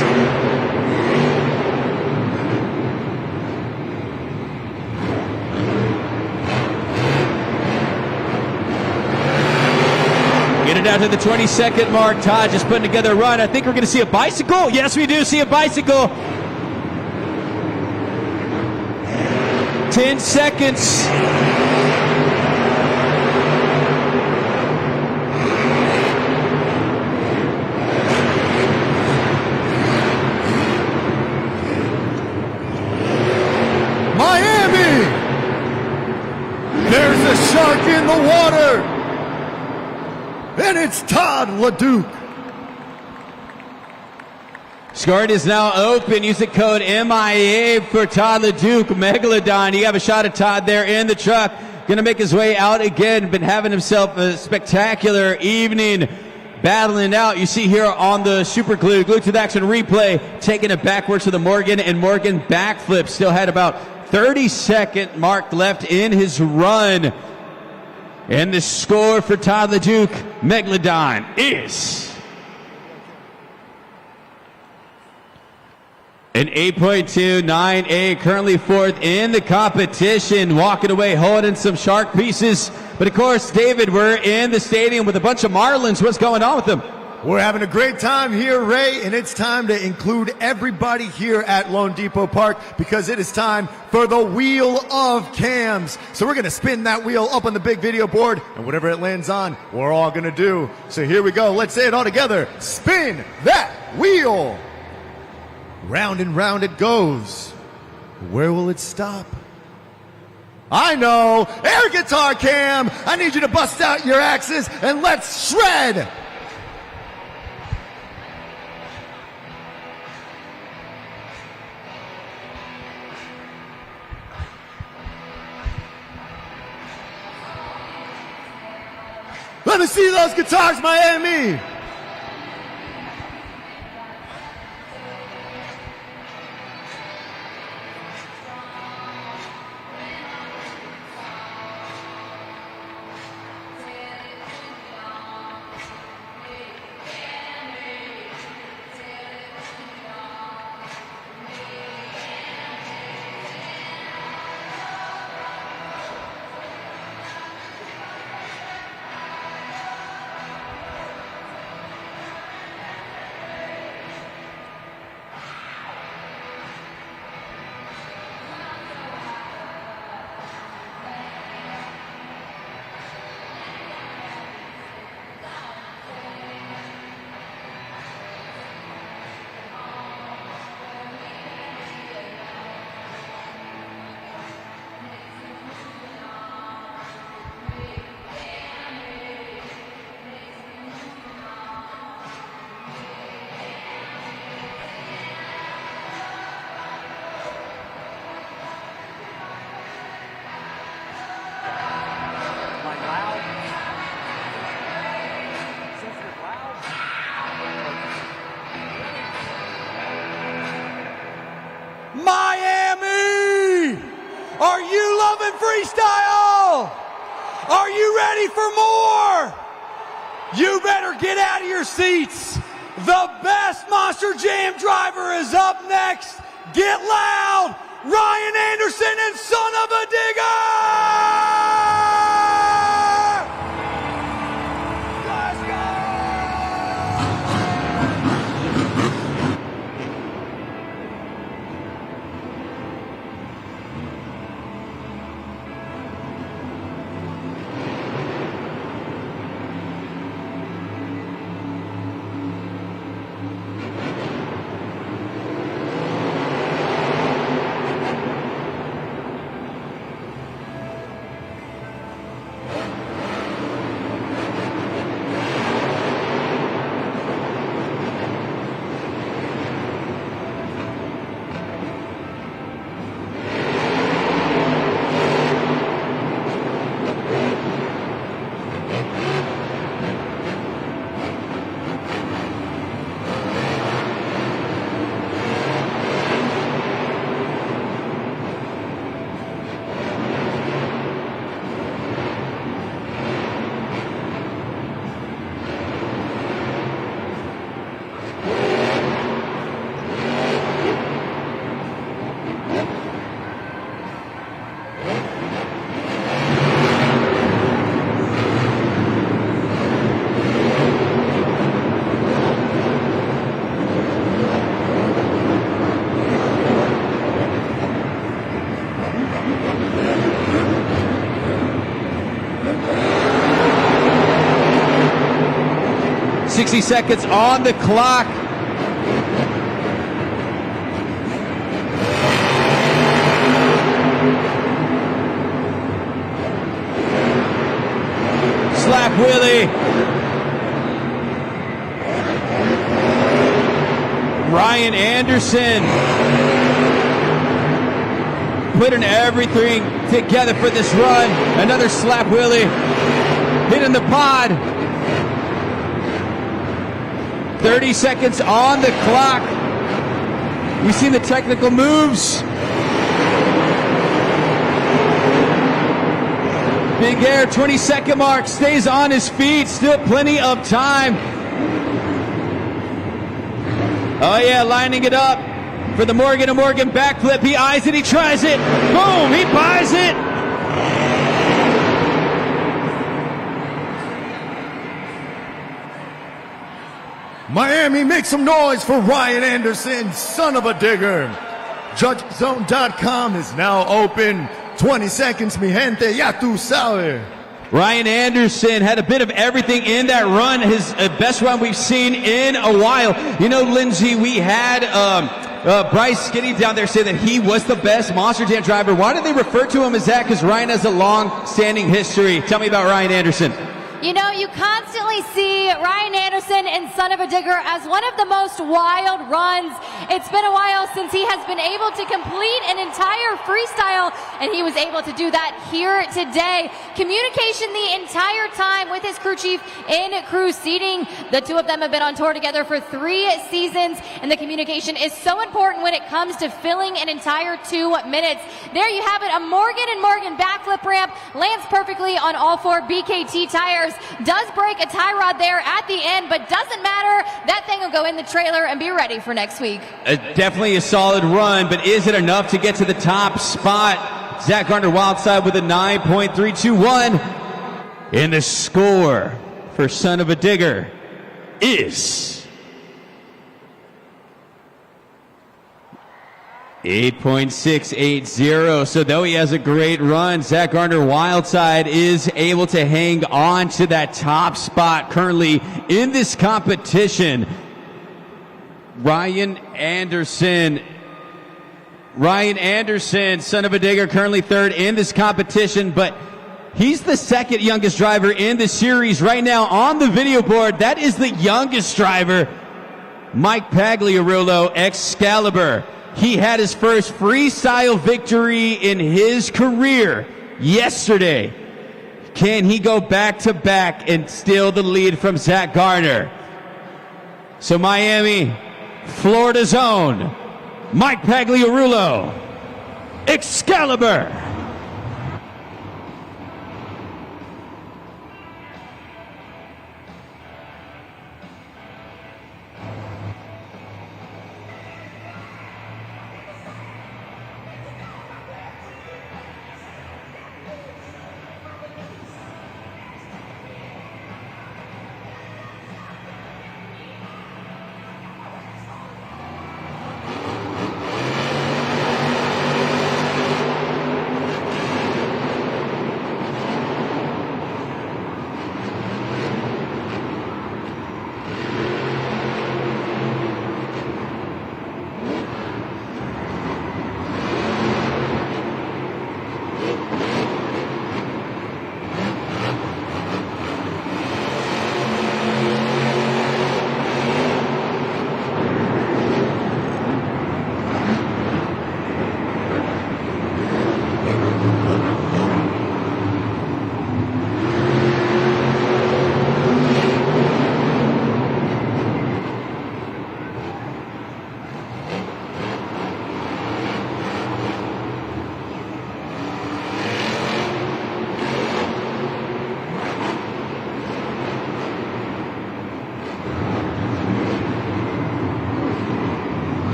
Speaker 3: Get it down to the 20-second mark. Todd just putting together a run. I think we're going to see a bicycle. Yes, we do see a bicycle. 10 seconds.
Speaker 2: in the water. And it's Todd LeDuc.
Speaker 3: Scoring is now open. Use the code MIA for Todd LeDuc, Megalodon. You have a shot at Todd there in the truck. Going to make his way out again. Been having himself a spectacular evening. Battling out. You see here on the super glue to the action replay, taking it backwards to the Morgan, and Morgan backflip. Still had about 30-second mark left in his run. And the score for Todd LeDuc, Megalodon, is an 8.298, currently fourth in the competition, walking away, holding some shark pieces. But of course, David, we're in the stadium with a bunch of Marlins. What's going on with them?
Speaker 2: We're having a great time here, Ray, and it's time to include everybody here at Lone Depot Park because it is time for the Wheel of Cams. So we're going to spin that wheel up on the big video board, and whatever it lands on, we're all going to do. So here we go. Let's say it all together. Spin that wheel. Round and round it goes. Where will it stop? I know. Air guitar cam. I need you to bust out your axes and let's shred. Let me see those guitars, Miami.
Speaker 6: Miami! Are you loving freestyle? Are you ready for more? You better get out of your seats. The best Monster Jam driver is up next. Get loud. Ryan Anderson and Son of a Digger! Let's go!
Speaker 3: 60 seconds on the clock. Anderson putting everything together for this run. Another slap wheelie, hitting the pod. 30 seconds on the clock. We've seen the technical moves. Big Air, 20-second mark, stays on his feet, still plenty of time. Oh yeah, lining it up for the Morgan & Morgan backflip. He eyes it, he tries it. Boom, he buys it.
Speaker 2: Miami, make some noise for Ryan Anderson, son of a digger. JudgeZone.com is now open. 20 seconds, mi gente, ya tu sabes.
Speaker 3: Ryan Anderson had a bit of everything in that run, his best run we've seen in a while. You know, Lindsay, we had Bryce Skinny down there say that he was the best Monster Jam driver. Why do they refer to him as that? Because Ryan has a long-standing history. Tell me about Ryan Anderson.
Speaker 4: You know, you constantly see Ryan Anderson and Son of a Digger as one of the most wild runs. It's been a while since he has been able to complete an entire freestyle, and he was able to do that here today. Communication the entire time with his crew chief in crew seating. The two of them have been on tour together for 3 seasons, and the communication is so important when it comes to filling an entire 2 minutes. There you have it, a Morgan & Morgan backflip ramp, lands perfectly on all 4 BKT tires. Does break a tie rod there at the end, but doesn't matter. That thing will go in the trailer and be ready for next week.
Speaker 3: Definitely a solid run, but is it enough to get to the top spot? Zach Gardner Wildside with a 9.321. And the score for Son of a Digger is 8.680. So though he has a great run, Zach Gardner Wildside is able to hang on to that top spot currently in this competition. Ryan Anderson, Son of a Digger, currently third in this competition, but he's the second youngest driver in the series right now on the video board. That is the youngest driver, Mike Pagliarulo, Excalibur. He had his first freestyle victory in his career yesterday. Can he go back-to-back and steal the lead from Zach Gardner? So Miami, Florida's own, Mike Pagliarulo, Excalibur.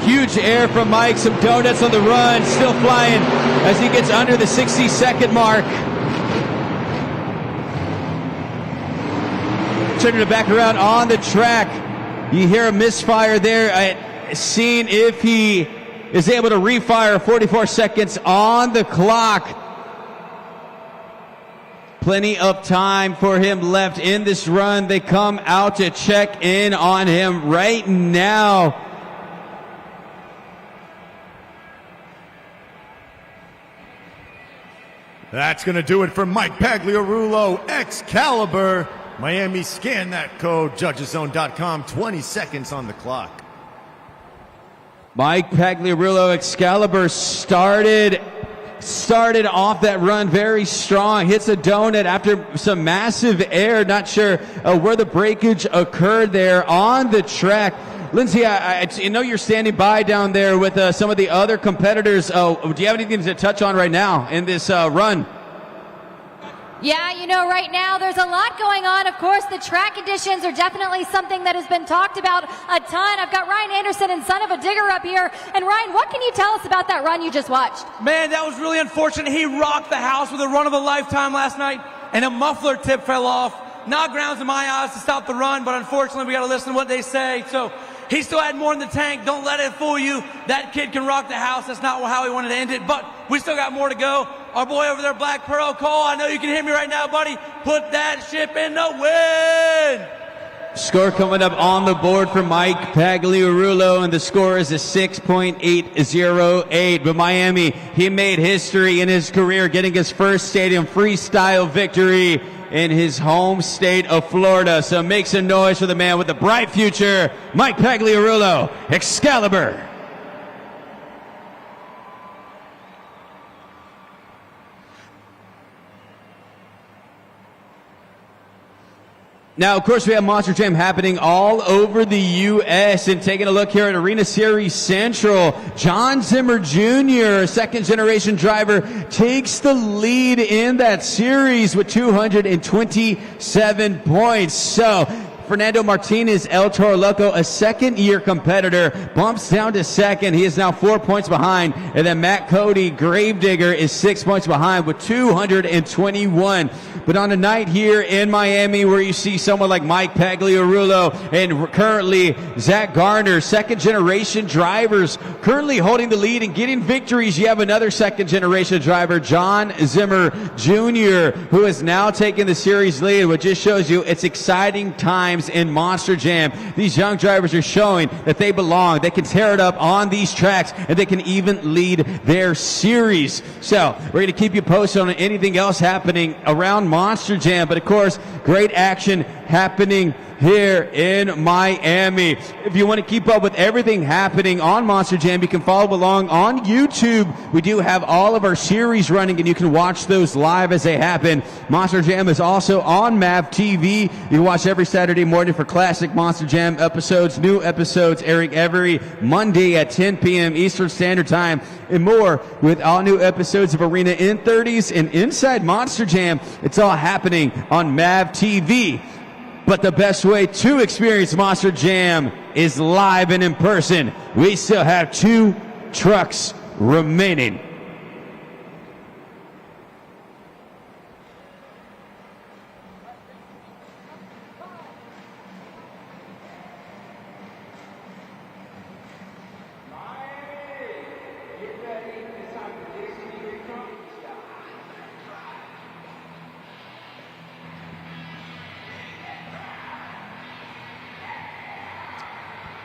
Speaker 3: Huge air from Mike, some donuts on the run, still flying as he gets under the 60-second mark. Turning it back around on the track. You hear a misfire there. Seeing if he is able to refire. 44 seconds on the clock. Plenty of time for him left in this run. They come out to check in on him right now.
Speaker 2: That's going to do it for Mike Pagliarulo, Excalibur. Miami, scan that code, judgeszone.com, 20 seconds on the clock.
Speaker 3: Mike Pagliarulo, Excalibur started off that run very strong, hits a donut after some massive air. Not sure where the breakage occurred there on the track. Lindsay, I know you're standing by down there with some of the other competitors. Do you have anything to touch on right now in this run?
Speaker 4: Yeah, you know, right now there's a lot going on. Of course, the track conditions are definitely something that has been talked about a ton. I've got Ryan Anderson and Son of a Digger up here. And Ryan, what can you tell us about that run you just watched?
Speaker 6: Man, that was really unfortunate. He rocked the house with a run of a lifetime last night, and a muffler tip fell off. Not grounds in my eyes to stop the run, but unfortunately we got to listen to what they say. So he still had more in the tank. Don't let it fool you. That kid can rock the house. That's not how he wanted to end it, but we still got more to go. Our boy over there, Black Pearl, Cole, I know you can hear me right now, buddy. Put that ship in the wind.
Speaker 3: Score coming up on the board for Mike Pagliarulo, and the score is a 6.808. But Miami, he made history in his career, getting his first stadium freestyle victory in his home state of Florida. So make some noise for the man with a bright future, Mike Pagliarulo, Excalibur. Now, of course, we have Monster Jam happening all over the U.S. And taking a look here at Arena Series Central, John Zimmer Jr., second-generation driver, takes the lead in that series with 227 points. So Fernando Martinez, El Toro Loco, a second-year competitor, bumps down to second. He is now 4 points behind. And then Matt Cody, Gravedigger, is 6 points behind with 221. But on a night here in Miami where you see someone like Mike Pagliarulo and currently Zach Garner, second-generation drivers, currently holding the lead and getting victories, you have another second-generation driver, John Zimmer Jr., who has now taken the series lead, which just shows you it's exciting times in Monster Jam. These young drivers are showing that they belong. They can tear it up on these tracks, and they can even lead their series. So we're going to keep you posted on anything else happening around Monster Jam, but of course, great action happening here in Miami. If you want to keep up with everything happening on Monster Jam, you can follow along on YouTube. We do have all of our series running, and you can watch those live as they happen. Monster Jam is also on MAV TV. You can watch every Saturday morning for classic Monster Jam episodes, new episodes airing every Monday at 10 p.m. Eastern Standard Time, and more with all new episodes of Arena in 30s and Inside Monster Jam. It's all happening on MAV TV. But the best way to experience Monster Jam is live and in person. We still have 2 trucks remaining.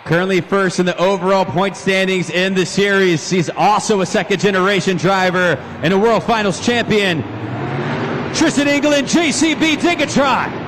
Speaker 3: Currently first in the overall point standings in the series. He's also a second-generation driver and a World Finals champion. Tristan England, JCB Digatron.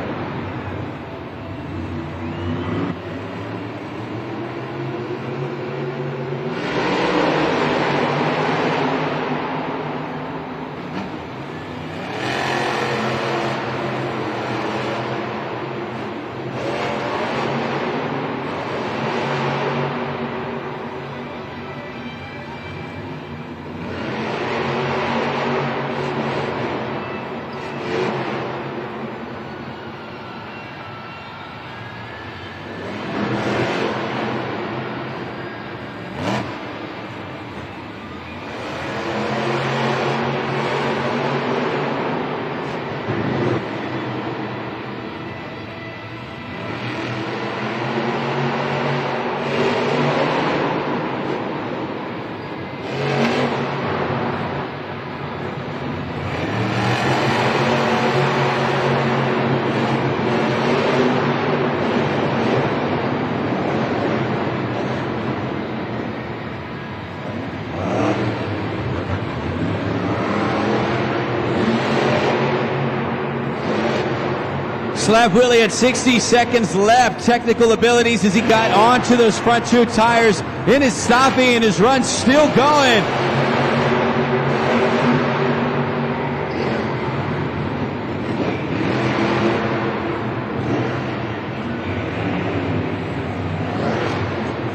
Speaker 3: Slap Willie at 60 seconds left. Technical abilities as he got onto those front two tires in his stopping, and his run's still going.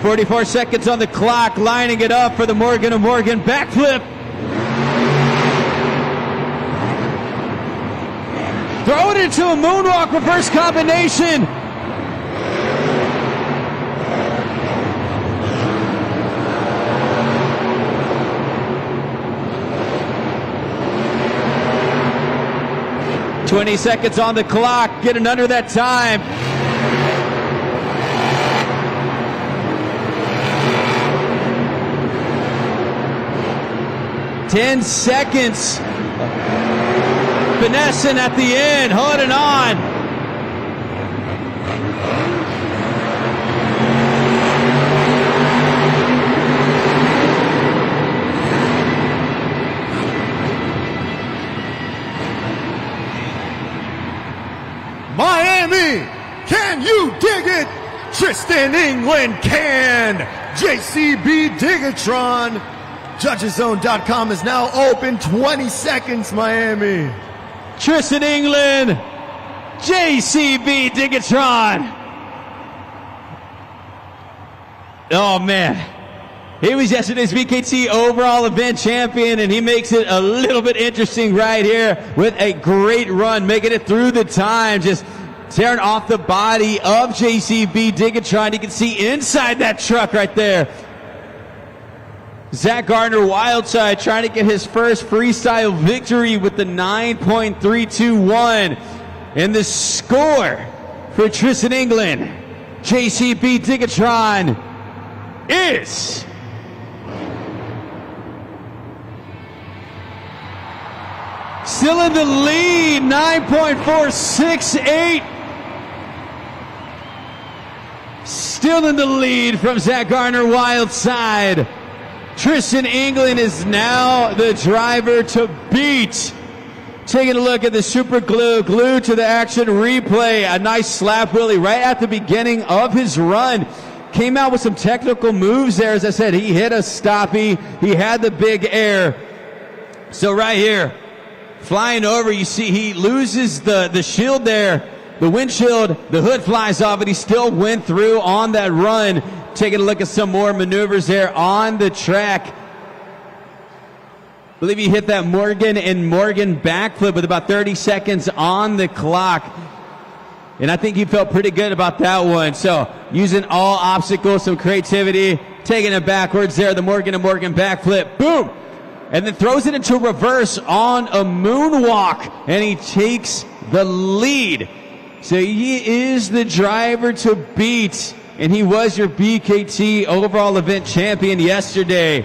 Speaker 3: "44 seconds on the clock, lining it up for the Morgan & Morgan backflip. Throw it into a moonwalk reverse combination. "20 seconds on the clock, getting under that time. "10 seconds. Finessing at the end, holding on.
Speaker 2: Miami, can you dig it? Tristan England can. JCB Digatron. Judgeszone.com is now open. 20 seconds, Miami.
Speaker 3: Tristan England, JCB Digatron. Oh man, he was yesterday's VKT overall event champion, and he makes it a little bit interesting right here with a great run, making it through the time, just tearing off the body of JCB Digatron. You can see inside that truck right there. Zach Gardner Wildside trying to get his first freestyle victory with the 9.321. And the score for Tristan England, JCB Digatron, is still in the lead, 9.468. Still in the lead from Zach Gardner Wildside. Tristan England is now the driver to beat. Taking a look at the super glue to the action replay. A nice slap Willie right at the beginning of his run. Came out with some technical moves there. As I said, he hit a stoppie. He had the big air. So right here, flying over, you see he loses the shield there. The windshield, the hood flies off, but he still went through on that run. Taking a look at some more maneuvers there on the track. I believe he hit that Morgan & Morgan backflip with about 30 seconds on the clock. And I think he felt pretty good about that one. So using all obstacles, some creativity, taking it backwards there, the Morgan & Morgan backflip, boom! And then throws it into reverse on a moonwalk, and he takes the lead. So he is the driver to beat. And he was your BKT overall event champion yesterday.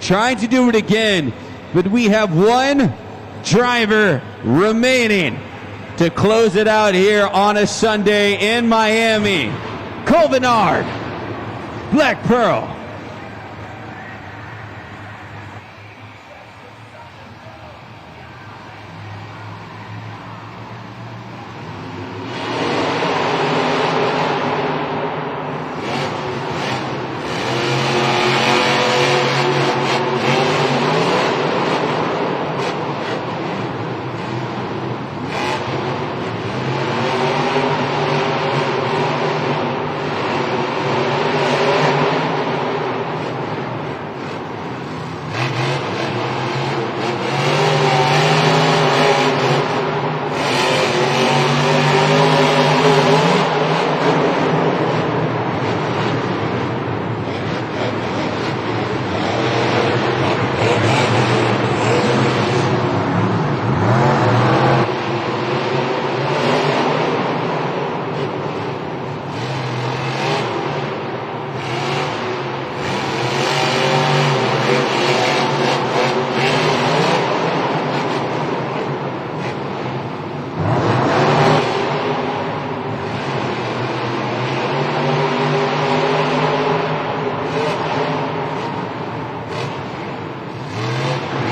Speaker 3: Trying to do it again, but we have one driver remaining to close it out here on a Sunday in Miami. Cole Bernard, Black Pearl.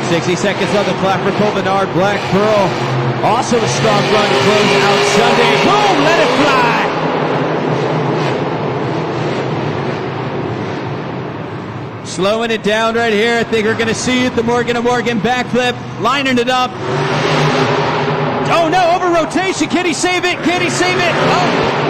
Speaker 3: 60 seconds on the clock for Cole Bernard. Black Pearl, also a strong run to close out Sunday. Boom! slowing it down right here. I think we're going to see it. The Morgan & Morgan backflip, lining it up. Oh no, over rotation. Can he save it? Can he save it? Oh.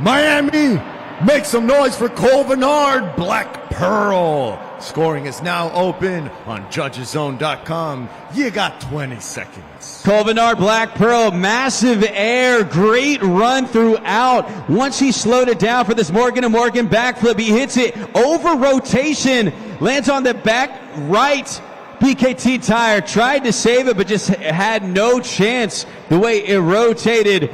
Speaker 2: Miami, make some noise for Cole Bernard, Black Pearl. Scoring is now open on judgeszone.com. You got 20 seconds.
Speaker 3: Cole Bernard, Black Pearl, massive air, great run throughout. Once he slowed it down for this Morgan & Morgan backflip, he hits it over rotation, lands on the back right BKT tire, tried to save it, but just had no chance the way it rotated.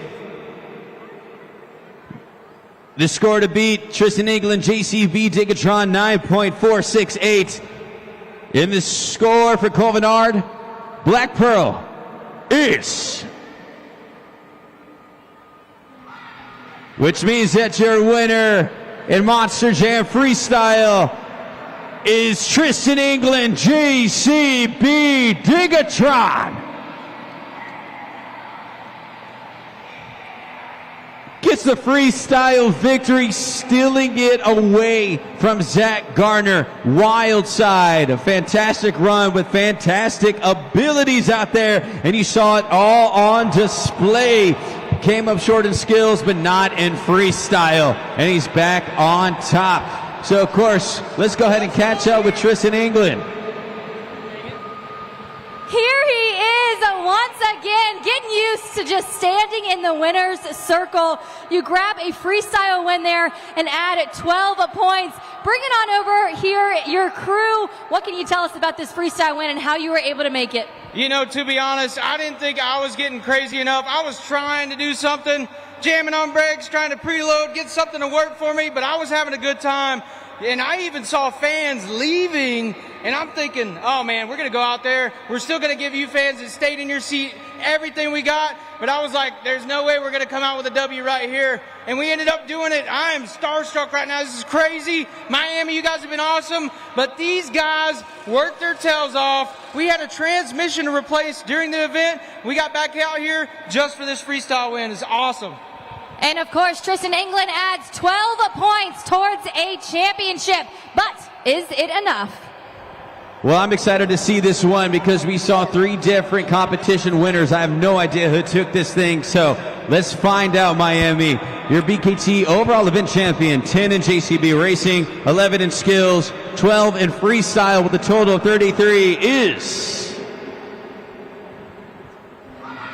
Speaker 3: The score to beat, Tristan England, JCB Digatron, 9.468. In the score for Cole Bernard, Black Pearl is, which means that your winner in Monster Jam Freestyle is Tristan England, JCB Digatron. Gets the freestyle victory, stealing it away from Zach Garner. Wild side, a fantastic run with fantastic abilities out there, and you saw it all on display. Came up short in skills, but not in freestyle, and he's back on top. So, of course, let's go ahead and catch up with Tristan England.
Speaker 4: Here he is once again, getting used to just standing in the winner's circle. You grab a freestyle win there and add 12 points. Bring it on over here, your crew. What can you tell us about this freestyle win and how you were able to make it?
Speaker 8: You know, to be honest, I didn't think I was getting crazy enough. I was trying to do something, jamming on brakes, trying to preload, get something to work for me, but I was having a good time. And I even saw fans leaving, and I'm thinking, oh man, we're going to go out there. We're still going to give you fans that stayed in your seat everything we got. But I was like, there's no way we're going to come out with a W right here. And we ended up doing it. I am starstruck right now. This is crazy. Miami, you guys have been awesome. But these guys worked their tails off. We had a transmission to replace during the event. We got back out here just for this freestyle win. It's awesome.
Speaker 4: And of course, Tristan England adds 12 points towards a championship. But is it enough?
Speaker 3: Well, I'm excited to see this one because we saw 3 different competition winners. I have no idea who took this thing, so let's find out, Miami. Your BKT overall event champion, 10 in JCB Racing, 11 in skills, 12 in freestyle with a total of 33 is...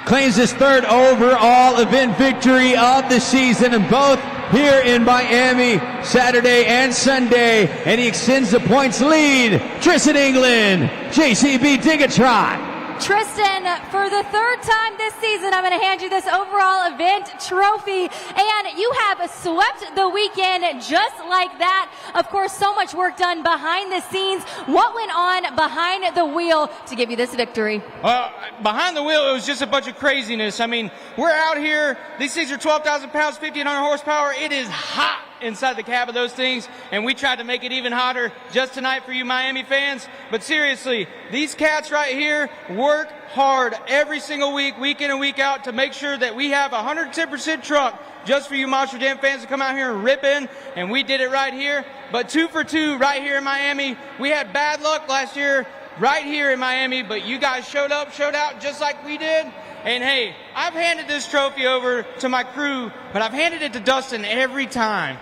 Speaker 3: claims his 3rd overall event victory of the season, and both here in Miami, Saturday and Sunday, and he extends the points lead. Tristan England, JCB Digatron.
Speaker 4: Tristan, for the 3rd time this season, I'm going to hand you this overall event trophy, and you have swept the weekend just like that. Of course, so much work done behind the scenes. What went on behind the wheel to give you this victory?
Speaker 8: Behind the wheel, it was just a bunch of craziness. I mean, we're out here. These things are 12,000 pounds, 1,500 horsepower. It is hot inside the cab of those things, and we tried to make it even hotter just tonight for you Miami fans. But seriously, these cats right here work hard every single week, week in and week out, to make sure that we have a 110% truck just for you Monster Jam fans to come out here and rip in, and we did it right here. But 2 for 2 right here in Miami. We had bad luck last year right here in Miami, but you guys showed up, showed out just like we did. And hey, I've handed this trophy over to my crew, but I've handed it to Dustin every time.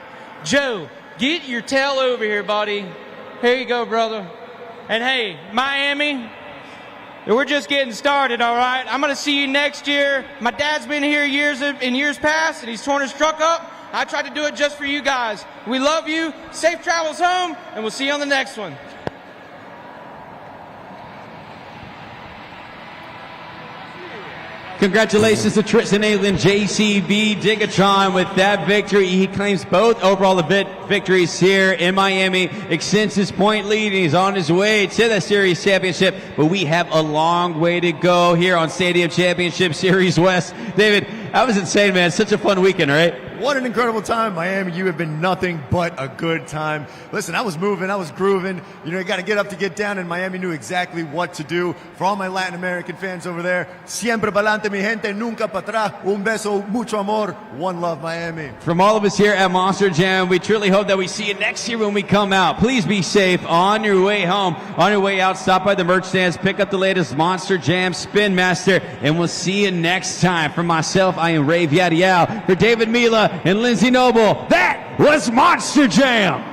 Speaker 8: Joe, get your tail over here, buddy. Here you go, brother. And hey, Miami, we're just getting started, all right? I'm going to see you next year. My dad's been here in years past, and he's torn his truck up. I tried to do it just for you guys. We love you. Safe travels home, and we'll see you on the next one.
Speaker 3: Congratulations to Tristan England, JCB Digatron with that victory. He claims both overall event victories here in Miami, extends his point lead, and he's on his way to the series championship. But we have a long way to go here on Stadium Championship Series West. David, that was insane, man. Such a fun weekend, right?
Speaker 2: What an incredible time, Miami. You have been nothing but a good time. Listen, I was moving, I was grooving. You know, you got to get up to get down, and Miami knew exactly what to do. For all my Latin American fans over there, siempre pa'lante, mi gente, nunca para atrás. Un beso, mucho amor. One love, Miami.
Speaker 3: From all of us here at Monster Jam, we truly hope that we see you next year when we come out. Please be safe on your way home, on your way out. Stop by the merch stands, pick up the latest Monster Jam Spin Master, and we'll see you next time. For myself, I am Ray Viadiao. For David Mila and Lindsay Noble, that was Monster Jam.